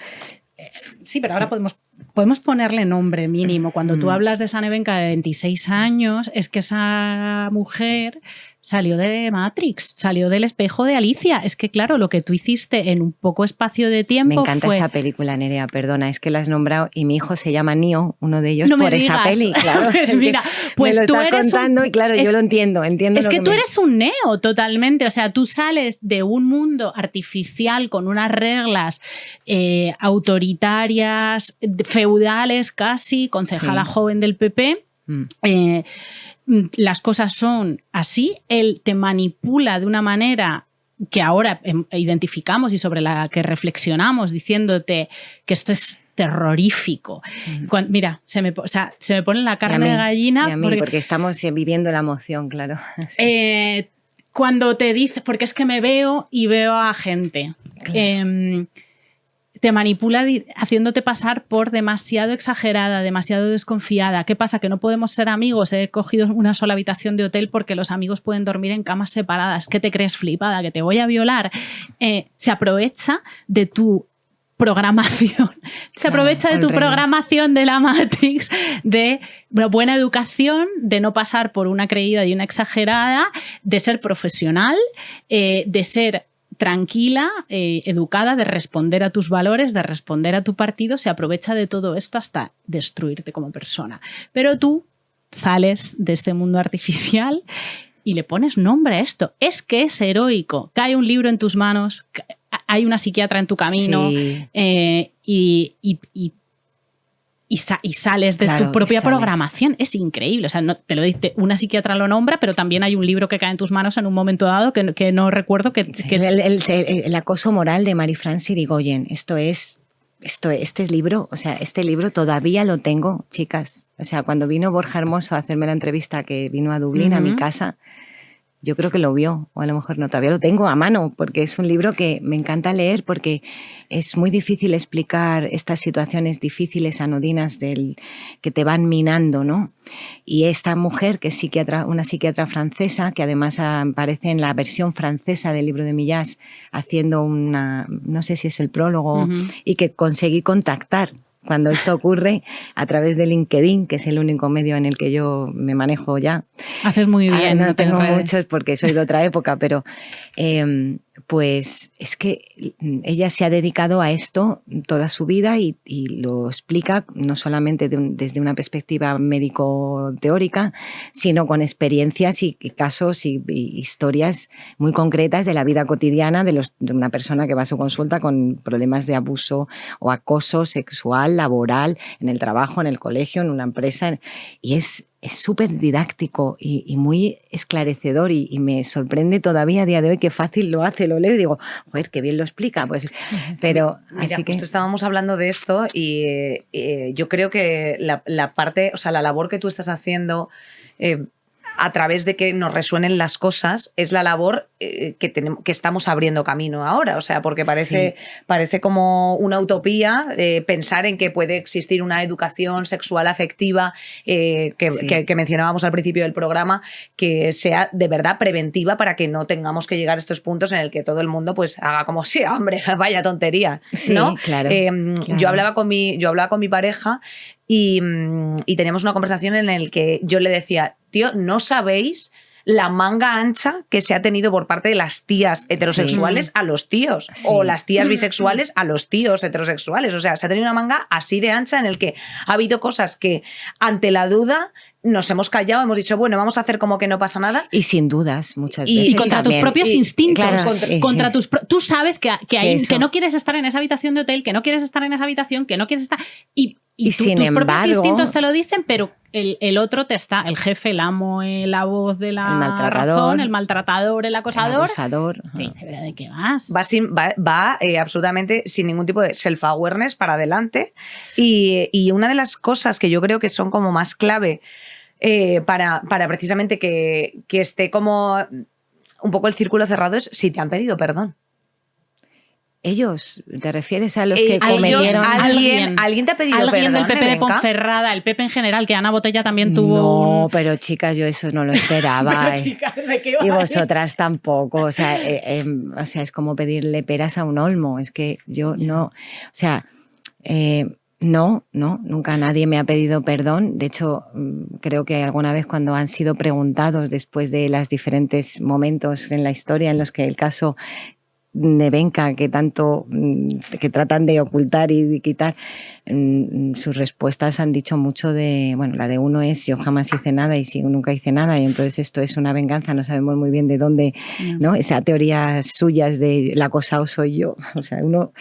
Sí, pero ahora podemos ponerle nombre mínimo. Cuando tú hablas de esa Nevenka de 26 años, es que esa mujer salió de Matrix, salió del espejo de Alicia. Es que, claro, lo que tú hiciste en un poco espacio de tiempo. Me encanta esa película, Nerea, perdona, es que la has nombrado y mi hijo se llama Neo, uno de ellos, no por me esa digas. peli. Claro, pues mira, pues me lo tú está eres contando y claro, yo lo entiendo. Es que tú eres un Neo totalmente, o sea, tú sales de un mundo artificial con unas reglas autoritarias, feudales casi, concejala joven del PP. Las cosas son así, él te manipula de una manera que ahora identificamos y sobre la que reflexionamos diciéndote que esto es terrorífico. Mira, se me pone la carne de gallina. Porque estamos viviendo la emoción, claro. Sí. Cuando te dice, porque es que me veo y veo a gente. Claro. Te manipula haciéndote pasar por demasiado exagerada, demasiado desconfiada. ¿Qué pasa? Que no podemos ser amigos. He cogido una sola habitación de hotel porque los amigos pueden dormir en camas separadas. ¿Qué te crees, flipada? ¿Que te voy a violar? Se aprovecha de tu programación. Se aprovecha de tu programación de la Matrix, de buena educación, de no pasar por una creída y una exagerada, de ser profesional, de ser tranquila, educada, de responder a tus valores, de responder a tu partido. Se aprovecha de todo esto hasta destruirte como persona. Pero tú sales de este mundo artificial y le pones nombre a esto. Es que es heroico. Cae un libro en tus manos, hay una psiquiatra en tu camino, y sales de tu propia programación. Es increíble. O sea, no, te lo dice, una psiquiatra lo nombra, pero también hay un libro que cae en tus manos en un momento dado que no recuerdo. El acoso moral de Marie-France Irigoyen. Este libro, o sea, este libro todavía lo tengo, chicas. O sea, cuando vino Borja Hermoso a hacerme la entrevista, que vino a Dublín, a mi casa, Yo creo que lo vio, o a lo mejor no, todavía lo tengo a mano, porque es un libro que me encanta leer, porque es muy difícil explicar estas situaciones difíciles, anodinas, que te van minando, ¿no? Y esta mujer, que es una psiquiatra francesa, que además aparece en la versión francesa del libro de Millás, haciendo no sé si es el prólogo, y que conseguí contactar cuando esto ocurre a través de LinkedIn, que es el único medio en el que yo me manejo ya. Haces muy bien. No tengo muchos porque soy de otra época, pero pues es que ella se ha dedicado a esto toda su vida y lo explica no solamente desde una perspectiva médico-teórica, sino con experiencias y casos y historias muy concretas de la vida cotidiana de una persona que va a su consulta con problemas de abuso o acoso sexual, laboral, en el trabajo, en el colegio, en una empresa. Y es súper didáctico y muy esclarecedor y me sorprende todavía a día de hoy qué fácil lo hace, lo leo y digo, joder, qué bien lo explica. Pues, pero mira, así que justo estábamos hablando de esto y yo creo que la parte, o sea, la labor que tú estás haciendo a través de que nos resuenen las cosas es la labor que estamos abriendo camino ahora, o sea, porque parece como una utopía pensar en que puede existir una educación sexual afectiva que mencionábamos al principio del programa, que sea de verdad preventiva para que no tengamos que llegar a estos puntos en el que todo el mundo pues haga como, sí, hombre, vaya tontería, ¿no? Sí, claro, Yo hablaba con mi pareja y teníamos una conversación en la que yo le decía, tío, no sabéis la manga ancha que se ha tenido por parte de las tías heterosexuales a los tíos, o las tías bisexuales a los tíos heterosexuales. O sea, se ha tenido una manga así de ancha en el que ha habido cosas que ante la duda nos hemos callado, hemos dicho, bueno, vamos a hacer como que no pasa nada. Y sin dudas, muchas veces. Y contra tus propios instintos. Claro, tú sabes que no quieres estar en esa habitación de hotel, que no quieres estar en esa habitación, que no quieres estar... Y tus propios instintos te lo dicen, pero el otro te está, el jefe, el amo, la voz de la razón, el maltratador, el acosador. Sí, pero ¿de qué vas? Va absolutamente sin ningún tipo de self-awareness para adelante. Y una de las cosas que yo creo que son como más clave para precisamente que esté como un poco el círculo cerrado es si te han pedido perdón. Ellos, ¿te refieres a los que cometieron? ¿Alguien te ha pedido perdón? Alguien del PP de Ponferrada, el PP en general, que Ana Botella también tuvo. No, pero chicas, yo eso no lo esperaba. Pero chicas, ¿de qué va? Y vosotras tampoco. O sea, es como pedirle peras a un olmo. Es que yo no. O sea, no, nunca nadie me ha pedido perdón. De hecho, creo que alguna vez cuando han sido preguntados después de los diferentes momentos en la historia en los que el caso Nevenka, que tanto que tratan de ocultar y quitar, sus respuestas han dicho mucho de, bueno, la de uno es yo jamás hice nada y si nunca hice nada y entonces esto es una venganza, no sabemos muy bien de dónde, ¿no? Esa teoría suya es de el acosado soy yo, o sea, uno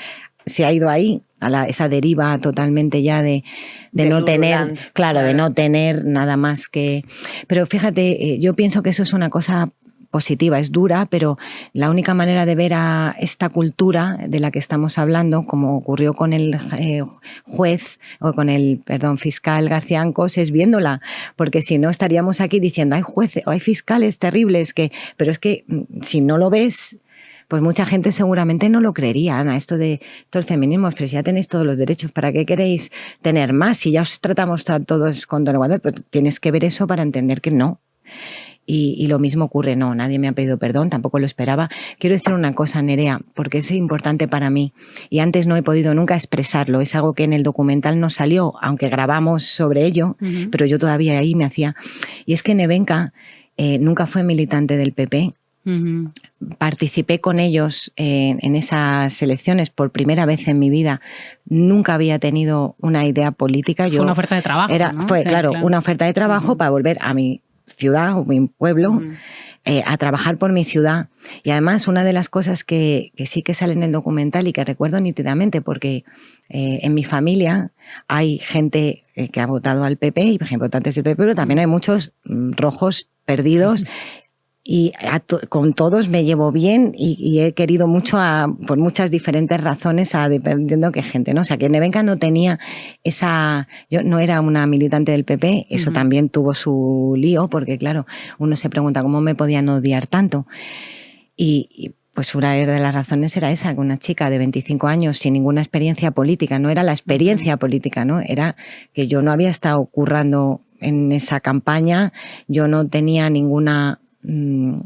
se ha ido ahí a esa deriva totalmente ya de no tener, claro, de no tener nada más que... Pero fíjate, yo pienso que eso es una cosa positiva, es dura, pero la única manera de ver a esta cultura de la que estamos hablando, como ocurrió con el juez o con el, fiscal García Ancos, es viéndola, porque si no estaríamos aquí diciendo hay jueces o hay fiscales terribles, pero es que si no lo ves, pues mucha gente seguramente no lo creería, Ana, esto del feminismo, pero si ya tenéis todos los derechos, ¿para qué queréis tener más? Si ya os tratamos a todos con igualdad, pues tienes que ver eso para entender que no. Y lo mismo ocurre, no, nadie me ha pedido perdón, tampoco lo esperaba. Quiero decir una cosa, Nerea, porque es importante para mí y antes no he podido nunca expresarlo, es algo que en el documental no salió, aunque grabamos sobre ello, pero yo todavía ahí me hacía... Y es que Nevenka nunca fue militante del PP, participé con ellos en esas elecciones por primera vez en mi vida, nunca había tenido una idea política. Fue una oferta de trabajo, ¿no? Fue, claro, una oferta de trabajo para volver a mi ciudad o mi pueblo, a trabajar por mi ciudad. Y además una de las cosas que sí que sale en el documental y que recuerdo nítidamente, porque en mi familia hay gente que ha votado al PP y, por ejemplo, votantes del PP, pero también hay muchos rojos perdidos y con todos me llevo bien y he querido mucho por muchas diferentes razones, dependiendo de qué gente, ¿no? O sea, que Nevenka no tenía yo no era una militante del PP, eso también tuvo su lío, porque claro, uno se pregunta cómo me podían odiar tanto. Y pues una de las razones era esa, que una chica de 25 años sin ninguna experiencia política, no era la experiencia política, ¿no? Era que yo no había estado currando en esa campaña, yo no tenía ninguna,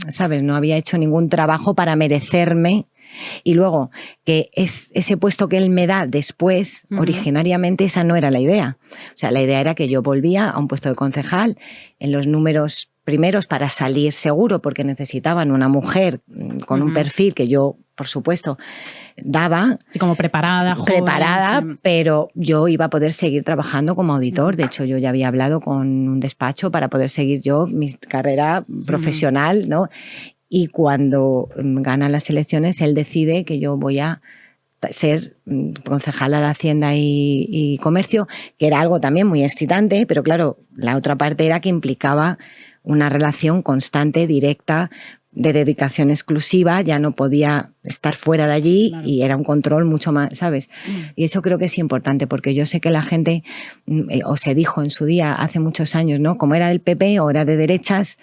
¿sabes? No había hecho ningún trabajo para merecerme. Y luego, que ese puesto que él me da después, originariamente esa no era la idea. O sea, la idea era que yo volvía a un puesto de concejal en los números primeros para salir seguro, porque necesitaban una mujer con un perfil que yo, por supuesto, daba. Así como preparada, joven, sí. Pero yo iba a poder seguir trabajando como auditor. De hecho, yo ya había hablado con un despacho para poder seguir yo mi carrera profesional, ¿no? Y cuando gana las elecciones, él decide que yo voy a ser concejala de Hacienda y Comercio, que era algo también muy excitante, pero claro, la otra parte era que implicaba una relación constante, directa, de dedicación exclusiva, ya no podía estar fuera de allí, claro. Y era un control mucho más, ¿sabes? Y eso creo que es importante, porque yo sé que la gente, o se dijo en su día, hace muchos años, ¿no? Como era del PP o era de derechas,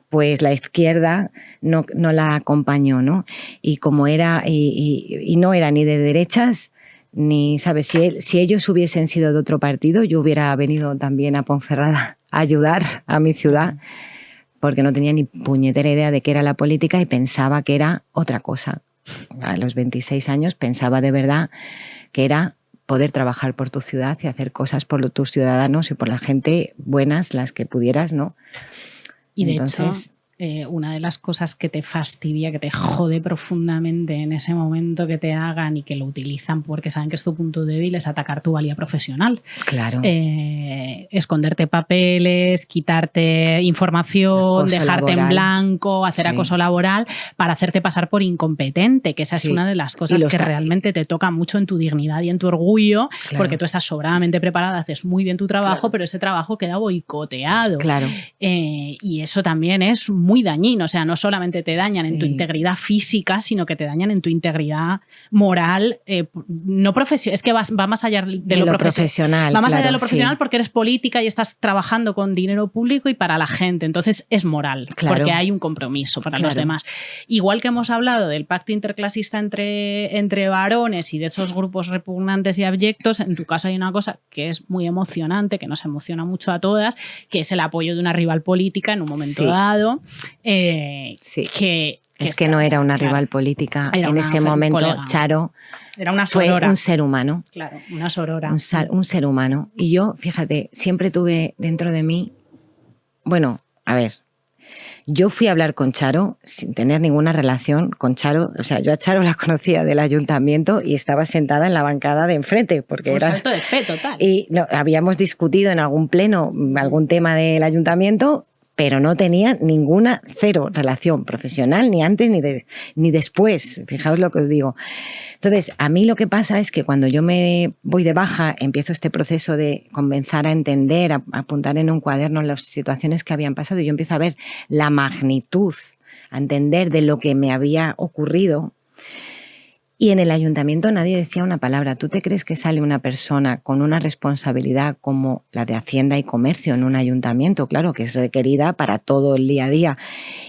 pues la izquierda no la acompañó, ¿no? Y como era, y no era ni de derechas, ni, ¿sabes? Si ellos hubiesen sido de otro partido, yo hubiera venido también a Ponferrada a ayudar a mi ciudad, porque no tenía ni puñetera idea de qué era la política y pensaba que era otra cosa. A los 26 años pensaba de verdad que era poder trabajar por tu ciudad y hacer cosas por tus ciudadanos y por la gente buenas, las que pudieras, ¿no? Y de hecho, una de las cosas que te fastidia, que te jode profundamente en ese momento que te hagan y que lo utilizan porque saben que es tu punto débil, es atacar tu valía profesional. Claro. Esconderte papeles, quitarte información, acoso dejarte laboral en blanco, hacer acoso laboral para hacerte pasar por incompetente, que esa es una de las cosas que realmente te toca mucho en tu dignidad y en tu orgullo, porque tú estás sobradamente preparada, haces muy bien tu trabajo, pero ese trabajo queda boicoteado. Claro. Y eso también es muy dañino, o sea, no solamente te dañan en tu integridad física, sino que te dañan en tu integridad moral, no profesional, es que va más allá de lo profesional. Va más allá de lo profesional porque eres política y estás trabajando con dinero público y para la gente, entonces es moral, porque hay un compromiso para los demás. Igual que hemos hablado del pacto interclasista entre varones y de esos grupos repugnantes y abyectos, en tu caso hay una cosa que es muy emocionante, que nos emociona mucho a todas, que es el apoyo de una rival política en un momento dado. Que no era una rival política. En ese momento, colega. Charo era una sorora. Fue un ser humano. Claro, una sorora. Un ser humano. Y yo, fíjate, siempre tuve dentro de mí... Bueno, a ver... Yo fui a hablar con Charo sin tener ninguna relación con Charo. O sea, yo a Charo la conocía del ayuntamiento y estaba sentada en la bancada de enfrente. Porque fue un salto de fe total. Y habíamos discutido en algún pleno algún tema del ayuntamiento, pero no tenía ninguna, cero relación profesional, ni antes ni después. Fijaos lo que os digo. Entonces, a mí lo que pasa es que cuando yo me voy de baja, empiezo este proceso de comenzar a entender, a apuntar en un cuaderno las situaciones que habían pasado, y yo empiezo a ver la magnitud, a entender de lo que me había ocurrido. Y en el ayuntamiento nadie decía una palabra. ¿Tú te crees que sale una persona con una responsabilidad como la de Hacienda y Comercio en un ayuntamiento? Claro, que es requerida para todo el día a día.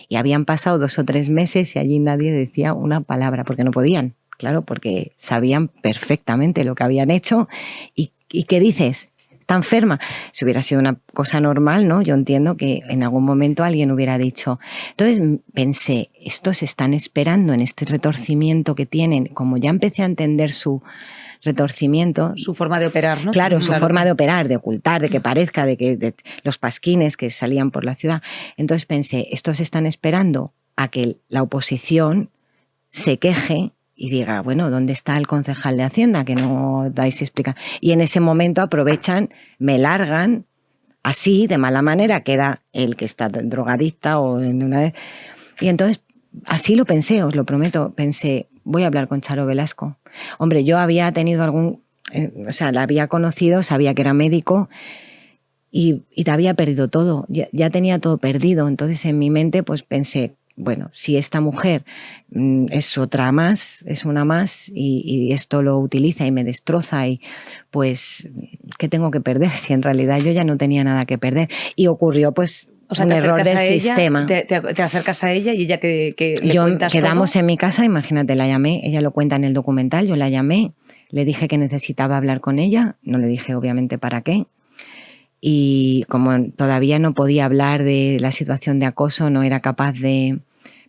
Y habían pasado 2 o 3 meses y allí nadie decía una palabra, porque no podían. Claro, porque sabían perfectamente lo que habían hecho. ¿Y qué dices? Está enferma. Si hubiera sido una cosa normal, ¿no? Yo entiendo que en algún momento alguien hubiera dicho. Entonces pensé, estos están esperando en este retorcimiento que tienen, como ya empecé a entender su retorcimiento. Su forma de operar, ¿no? Claro, su forma de operar, de ocultar, de que parezca, de los pasquines que salían por la ciudad. Entonces pensé, estos están esperando a que la oposición se queje y diga, bueno, ¿dónde está el concejal de Hacienda? Que no dais explicación. Y en ese momento aprovechan, me largan, así, de mala manera, queda el que está drogadicta o en una vez. Y entonces, así lo pensé, os lo prometo, pensé, voy a hablar con Charo Velasco. Hombre, yo había tenido o sea, la había conocido, sabía que era médico y te había perdido todo, ya tenía todo perdido. Entonces en mi mente pues pensé, bueno, si esta mujer es otra más, es una más y esto lo utiliza y me destroza, y pues, ¿qué tengo que perder? Si en realidad yo ya no tenía nada que perder. Y ocurrió pues O sea, un te error acercas del a ella, sistema. te acercas a ella y ella que le Yo cuentas quedamos todo. en mi casa, imagínate, la llamé, ella lo cuenta en el documental, yo la llamé, le dije que necesitaba hablar con ella, no le dije obviamente para qué. Y como todavía no podía hablar de la situación de acoso, no era capaz de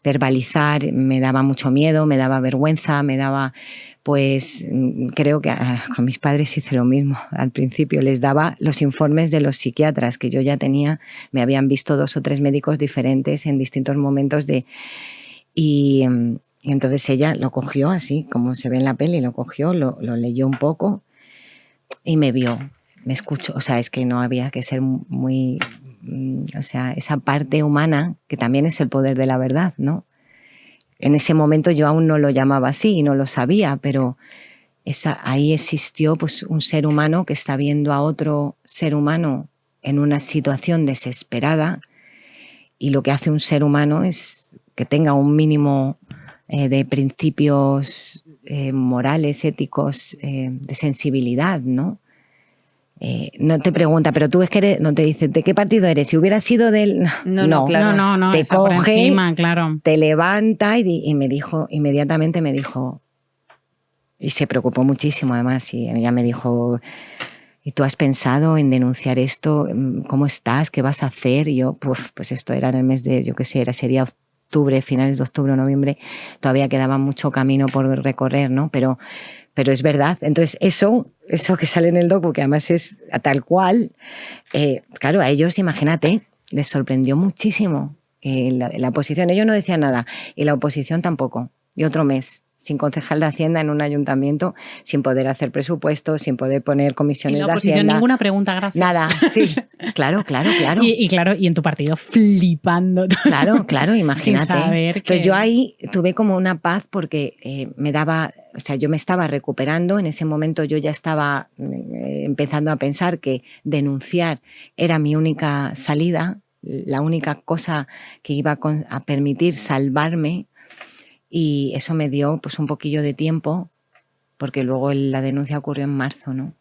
verbalizar, me daba mucho miedo, me daba vergüenza, me daba, pues creo que con mis padres hice lo mismo. Al principio les daba los informes de los psiquiatras que yo ya tenía, me habían visto 2 o 3 médicos diferentes en distintos momentos y entonces ella lo cogió así, como se ve en la peli, lo cogió, lo leyó un poco y me vio. Me escucho, o sea, es que no había que ser muy, o sea, esa parte humana que también es el poder de la verdad, ¿no? En ese momento yo aún no lo llamaba así y no lo sabía, pero ahí existió pues un ser humano que está viendo a otro ser humano en una situación desesperada, y lo que hace un ser humano es que tenga un mínimo de principios morales, éticos, de sensibilidad, ¿no? No te pregunta, pero tú es que eres, no te dice, ¿de qué partido eres? Si hubiera sido del... No, claro. No, te está por coge, encima, claro. te levanta y me dijo, inmediatamente me dijo, y se preocupó muchísimo además, y ella me dijo, ¿y tú has pensado en denunciar esto? ¿Cómo estás? ¿Qué vas a hacer? Y yo, pues esto era en el mes de, yo qué sé, sería octubre, finales de octubre o noviembre, todavía quedaba mucho camino por recorrer, ¿no? Pero es verdad. Entonces, eso que sale en el docu, que además es tal cual, claro, a ellos, imagínate, les sorprendió muchísimo la oposición. Ellos no decían nada, y la oposición tampoco. Y otro mes, sin concejal de Hacienda en un ayuntamiento, sin poder hacer presupuestos, sin poder poner comisiones Y de la oposición Hacienda. ninguna pregunta, gracias. Nada, sí. Claro. Y claro, y en tu partido flipando. Claro, imagínate. Sin saber Entonces que... yo ahí tuve como una paz porque me daba, o sea, yo me estaba recuperando. En ese momento yo ya estaba empezando a pensar que denunciar era mi única salida, la única cosa que iba a permitir salvarme, y eso me dio pues un poquillo de tiempo, porque luego la denuncia ocurrió en marzo, ¿no?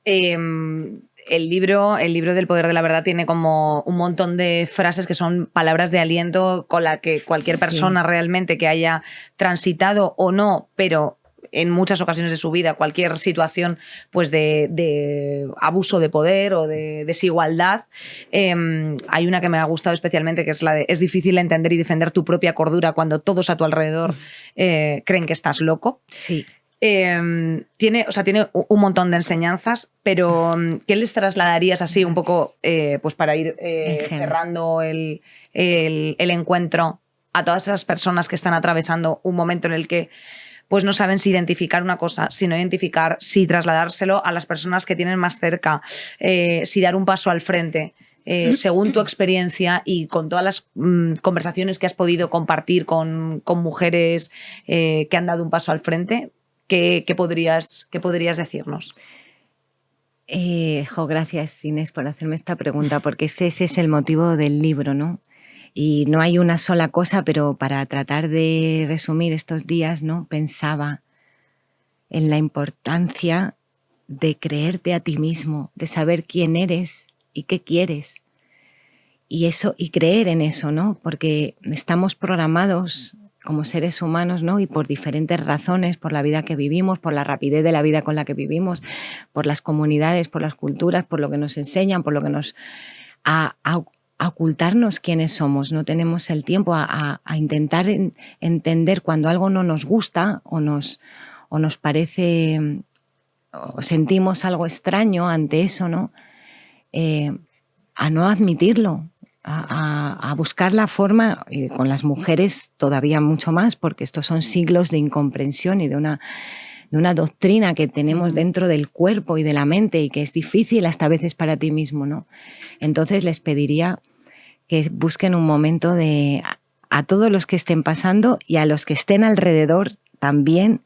El libro del poder de la verdad tiene como un montón de frases que son palabras de aliento con la que cualquier persona realmente que haya transitado o no, pero en muchas ocasiones de su vida, cualquier situación pues de abuso de poder o de desigualdad. Hay una que me ha gustado especialmente, que es la de: es difícil entender y defender tu propia cordura cuando todos a tu alrededor creen que estás loco. Sí. Tiene un montón de enseñanzas, pero ¿qué les trasladarías así un poco pues para ir cerrando el encuentro a todas esas personas que están atravesando un momento en el que pues no saben si identificar una cosa, si no identificar, si trasladárselo a las personas que tienen más cerca, si dar un paso al frente? Según tu experiencia y con todas las conversaciones que has podido compartir con mujeres que han dado un paso al frente, ¿qué podrías decirnos? Gracias, Inés, por hacerme esta pregunta, porque ese es el motivo del libro, ¿no? Y no hay una sola cosa, pero para tratar de resumir estos días, ¿no? Pensaba en la importancia de creerte a ti mismo, de saber quién eres y qué quieres. Y creer en eso, ¿no? Porque estamos programados como seres humanos, ¿no? Y por diferentes razones, por la vida que vivimos, por la rapidez de la vida con la que vivimos, por las comunidades, por las culturas, por lo que nos enseñan, por lo que nos... a ocultarnos quiénes somos. No tenemos el tiempo a intentar entender cuando algo no nos gusta o nos parece, o sentimos algo extraño ante eso, ¿no? A no admitirlo, a buscar la forma, y con las mujeres todavía mucho más, porque estos son siglos de incomprensión y de una doctrina que tenemos dentro del cuerpo y de la mente, y que es difícil hasta a veces para ti mismo, ¿no? Entonces les pediría que busquen un momento a todos los que estén pasando y a los que estén alrededor también,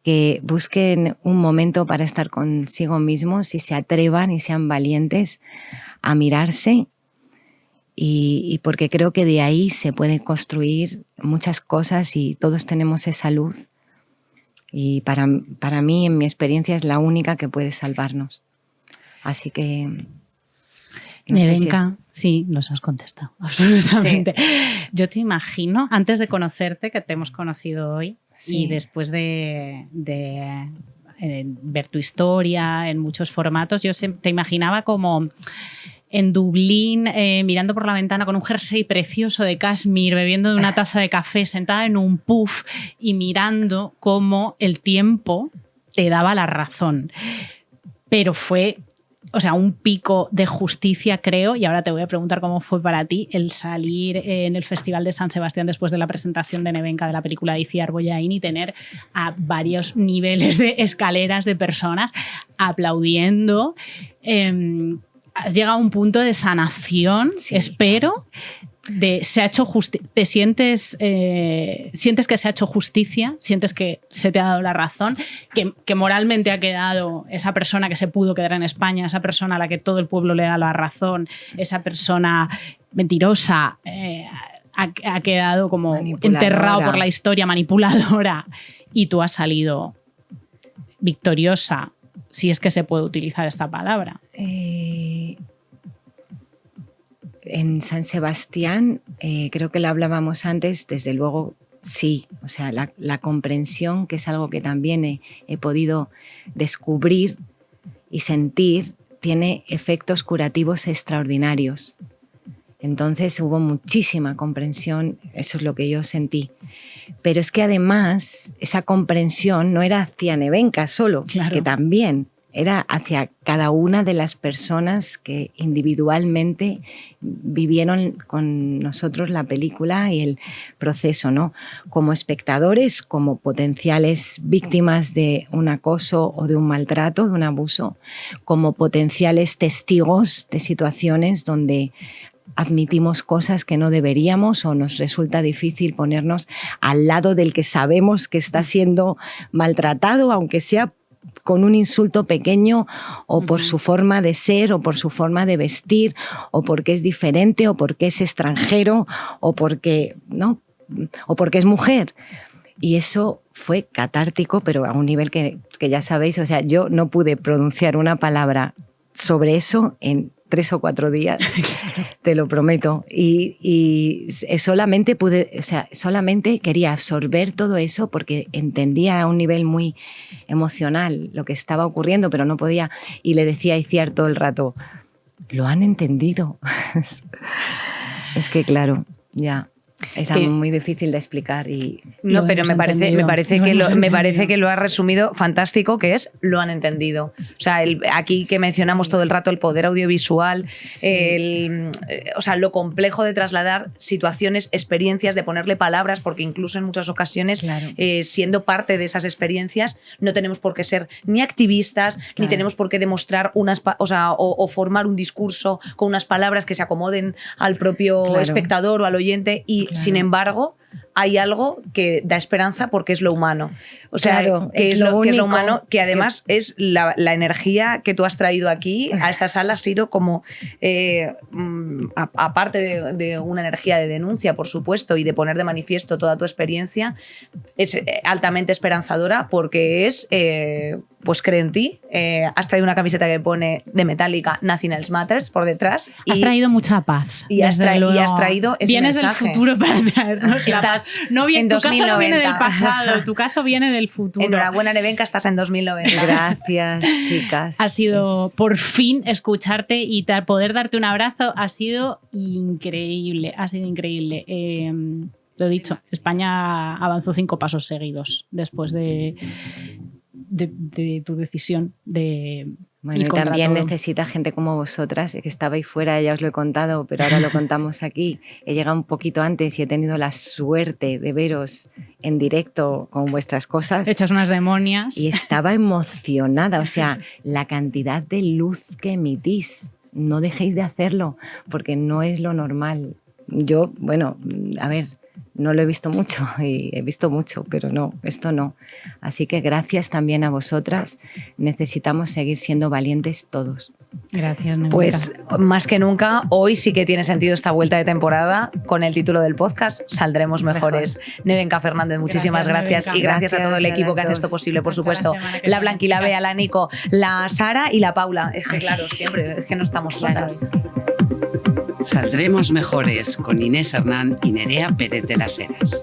que busquen un momento para estar consigo mismos y se atrevan y sean valientes a mirarse y porque creo que de ahí se pueden construir muchas cosas y todos tenemos esa luz. Y para mí, en mi experiencia, es la única que puede salvarnos. Así que... Nevenka, sí, nos has contestado, absolutamente. Sí. Yo te imagino, antes de conocerte, que te hemos conocido hoy, y después de ver tu historia en muchos formatos, yo te imaginaba como en Dublín, mirando por la ventana con un jersey precioso de cashmere, bebiendo de una taza de café, sentada en un puff y mirando cómo el tiempo te daba la razón. Pero fue... O sea, un pico de justicia, creo, y ahora te voy a preguntar cómo fue para ti el salir en el Festival de San Sebastián después de la presentación de Nevenka de la película de Itziar Bollaín y tener a varios niveles de escaleras de personas aplaudiendo. Has llegado a un punto de sanación, espero. Se ha hecho te sientes que se ha hecho justicia, sientes que se te ha dado la razón, que moralmente ha quedado esa persona que se pudo quedar en España, esa persona a la que todo el pueblo le da la razón, esa persona mentirosa ha quedado como enterrado por la historia, manipuladora, y tú has salido victoriosa, si es que se puede utilizar esta palabra. En San Sebastián, creo que lo hablábamos antes, desde luego sí, o sea, la comprensión, que es algo que también he podido descubrir y sentir, tiene efectos curativos extraordinarios. Entonces hubo muchísima comprensión, eso es lo que yo sentí. Pero es que además esa comprensión no era hacia Nevenka solo, claro, que también era hacia cada una de las personas que individualmente vivieron con nosotros la película y el proceso, ¿no? Como espectadores, como potenciales víctimas de un acoso o de un maltrato, de un abuso, como potenciales testigos de situaciones donde admitimos cosas que no deberíamos o nos resulta difícil ponernos al lado del que sabemos que está siendo maltratado, aunque sea con un insulto pequeño o por su forma de ser o por su forma de vestir o porque es diferente o porque es extranjero o porque, ¿no? O porque es mujer. Y eso fue catártico, pero a un nivel que ya sabéis, o sea, yo no pude pronunciar una palabra sobre eso en 3 o 4 días, te lo prometo. Y solamente solamente quería absorber todo eso porque entendía a un nivel muy emocional lo que estaba ocurriendo, pero no podía. Y le decía a Itziar todo el rato, lo han entendido. Es que claro, ya. Es algo muy difícil de explicar y no, pero me parece que lo has resumido fantástico, que es lo han entendido. O sea, aquí que mencionamos todo el rato el poder audiovisual, o sea, lo complejo de trasladar situaciones, experiencias, de ponerle palabras, porque incluso en muchas ocasiones, siendo parte de esas experiencias, no tenemos por qué ser ni activistas, ni tenemos por qué demostrar o formar un discurso con unas palabras que se acomoden al propio espectador o al oyente y sin embargo, hay algo que da esperanza porque es lo humano. O sea, que es lo humano, que además es la energía que tú has traído aquí a esta sala ha sido como, aparte de una energía de denuncia, por supuesto, y de poner de manifiesto toda tu experiencia, es altamente esperanzadora porque es, pues cree en ti. Has traído una camiseta que pone de Metallica Nothing Else Matters por detrás. Has traído mucha paz. Y has traído ese Vienes mensaje. del futuro para traernos la paz. No en tu 2090. caso no viene del pasado, tu caso viene del futuro. Enhorabuena, Nevenka, estás en 2090. Gracias, chicas. Ha sido por fin escucharte y poder darte un abrazo. Ha sido increíble, ha sido increíble. Lo he dicho, España avanzó 5 pasos seguidos después de tu decisión de... Bueno, y también necesita gente como vosotras, que estabais fuera, ya os lo he contado, pero ahora lo contamos aquí. He llegado un poquito antes y he tenido la suerte de veros en directo con vuestras cosas. Hechas unas demonias. Y estaba emocionada, o sea, la cantidad de luz que emitís. No dejéis de hacerlo, porque no es lo normal. Yo, bueno, a ver, no lo he visto mucho y he visto mucho, pero no, esto no. Así que gracias también a vosotras. Necesitamos seguir siendo valientes todos. Gracias, Nevenka. Pues más que nunca, hoy sí que tiene sentido esta vuelta de temporada con el título del podcast, Saldremos Mejores. Nevenka Fernández, muchísimas gracias. Nevenka. Y gracias a todo el equipo que hace esto posible, por supuesto. La Blanqui, la Bea, la Nico, la Sara y la Paula. Es que claro, siempre, es que no estamos solas. Saldremos Mejores con Inés Hernán y Nerea Pérez de las Heras.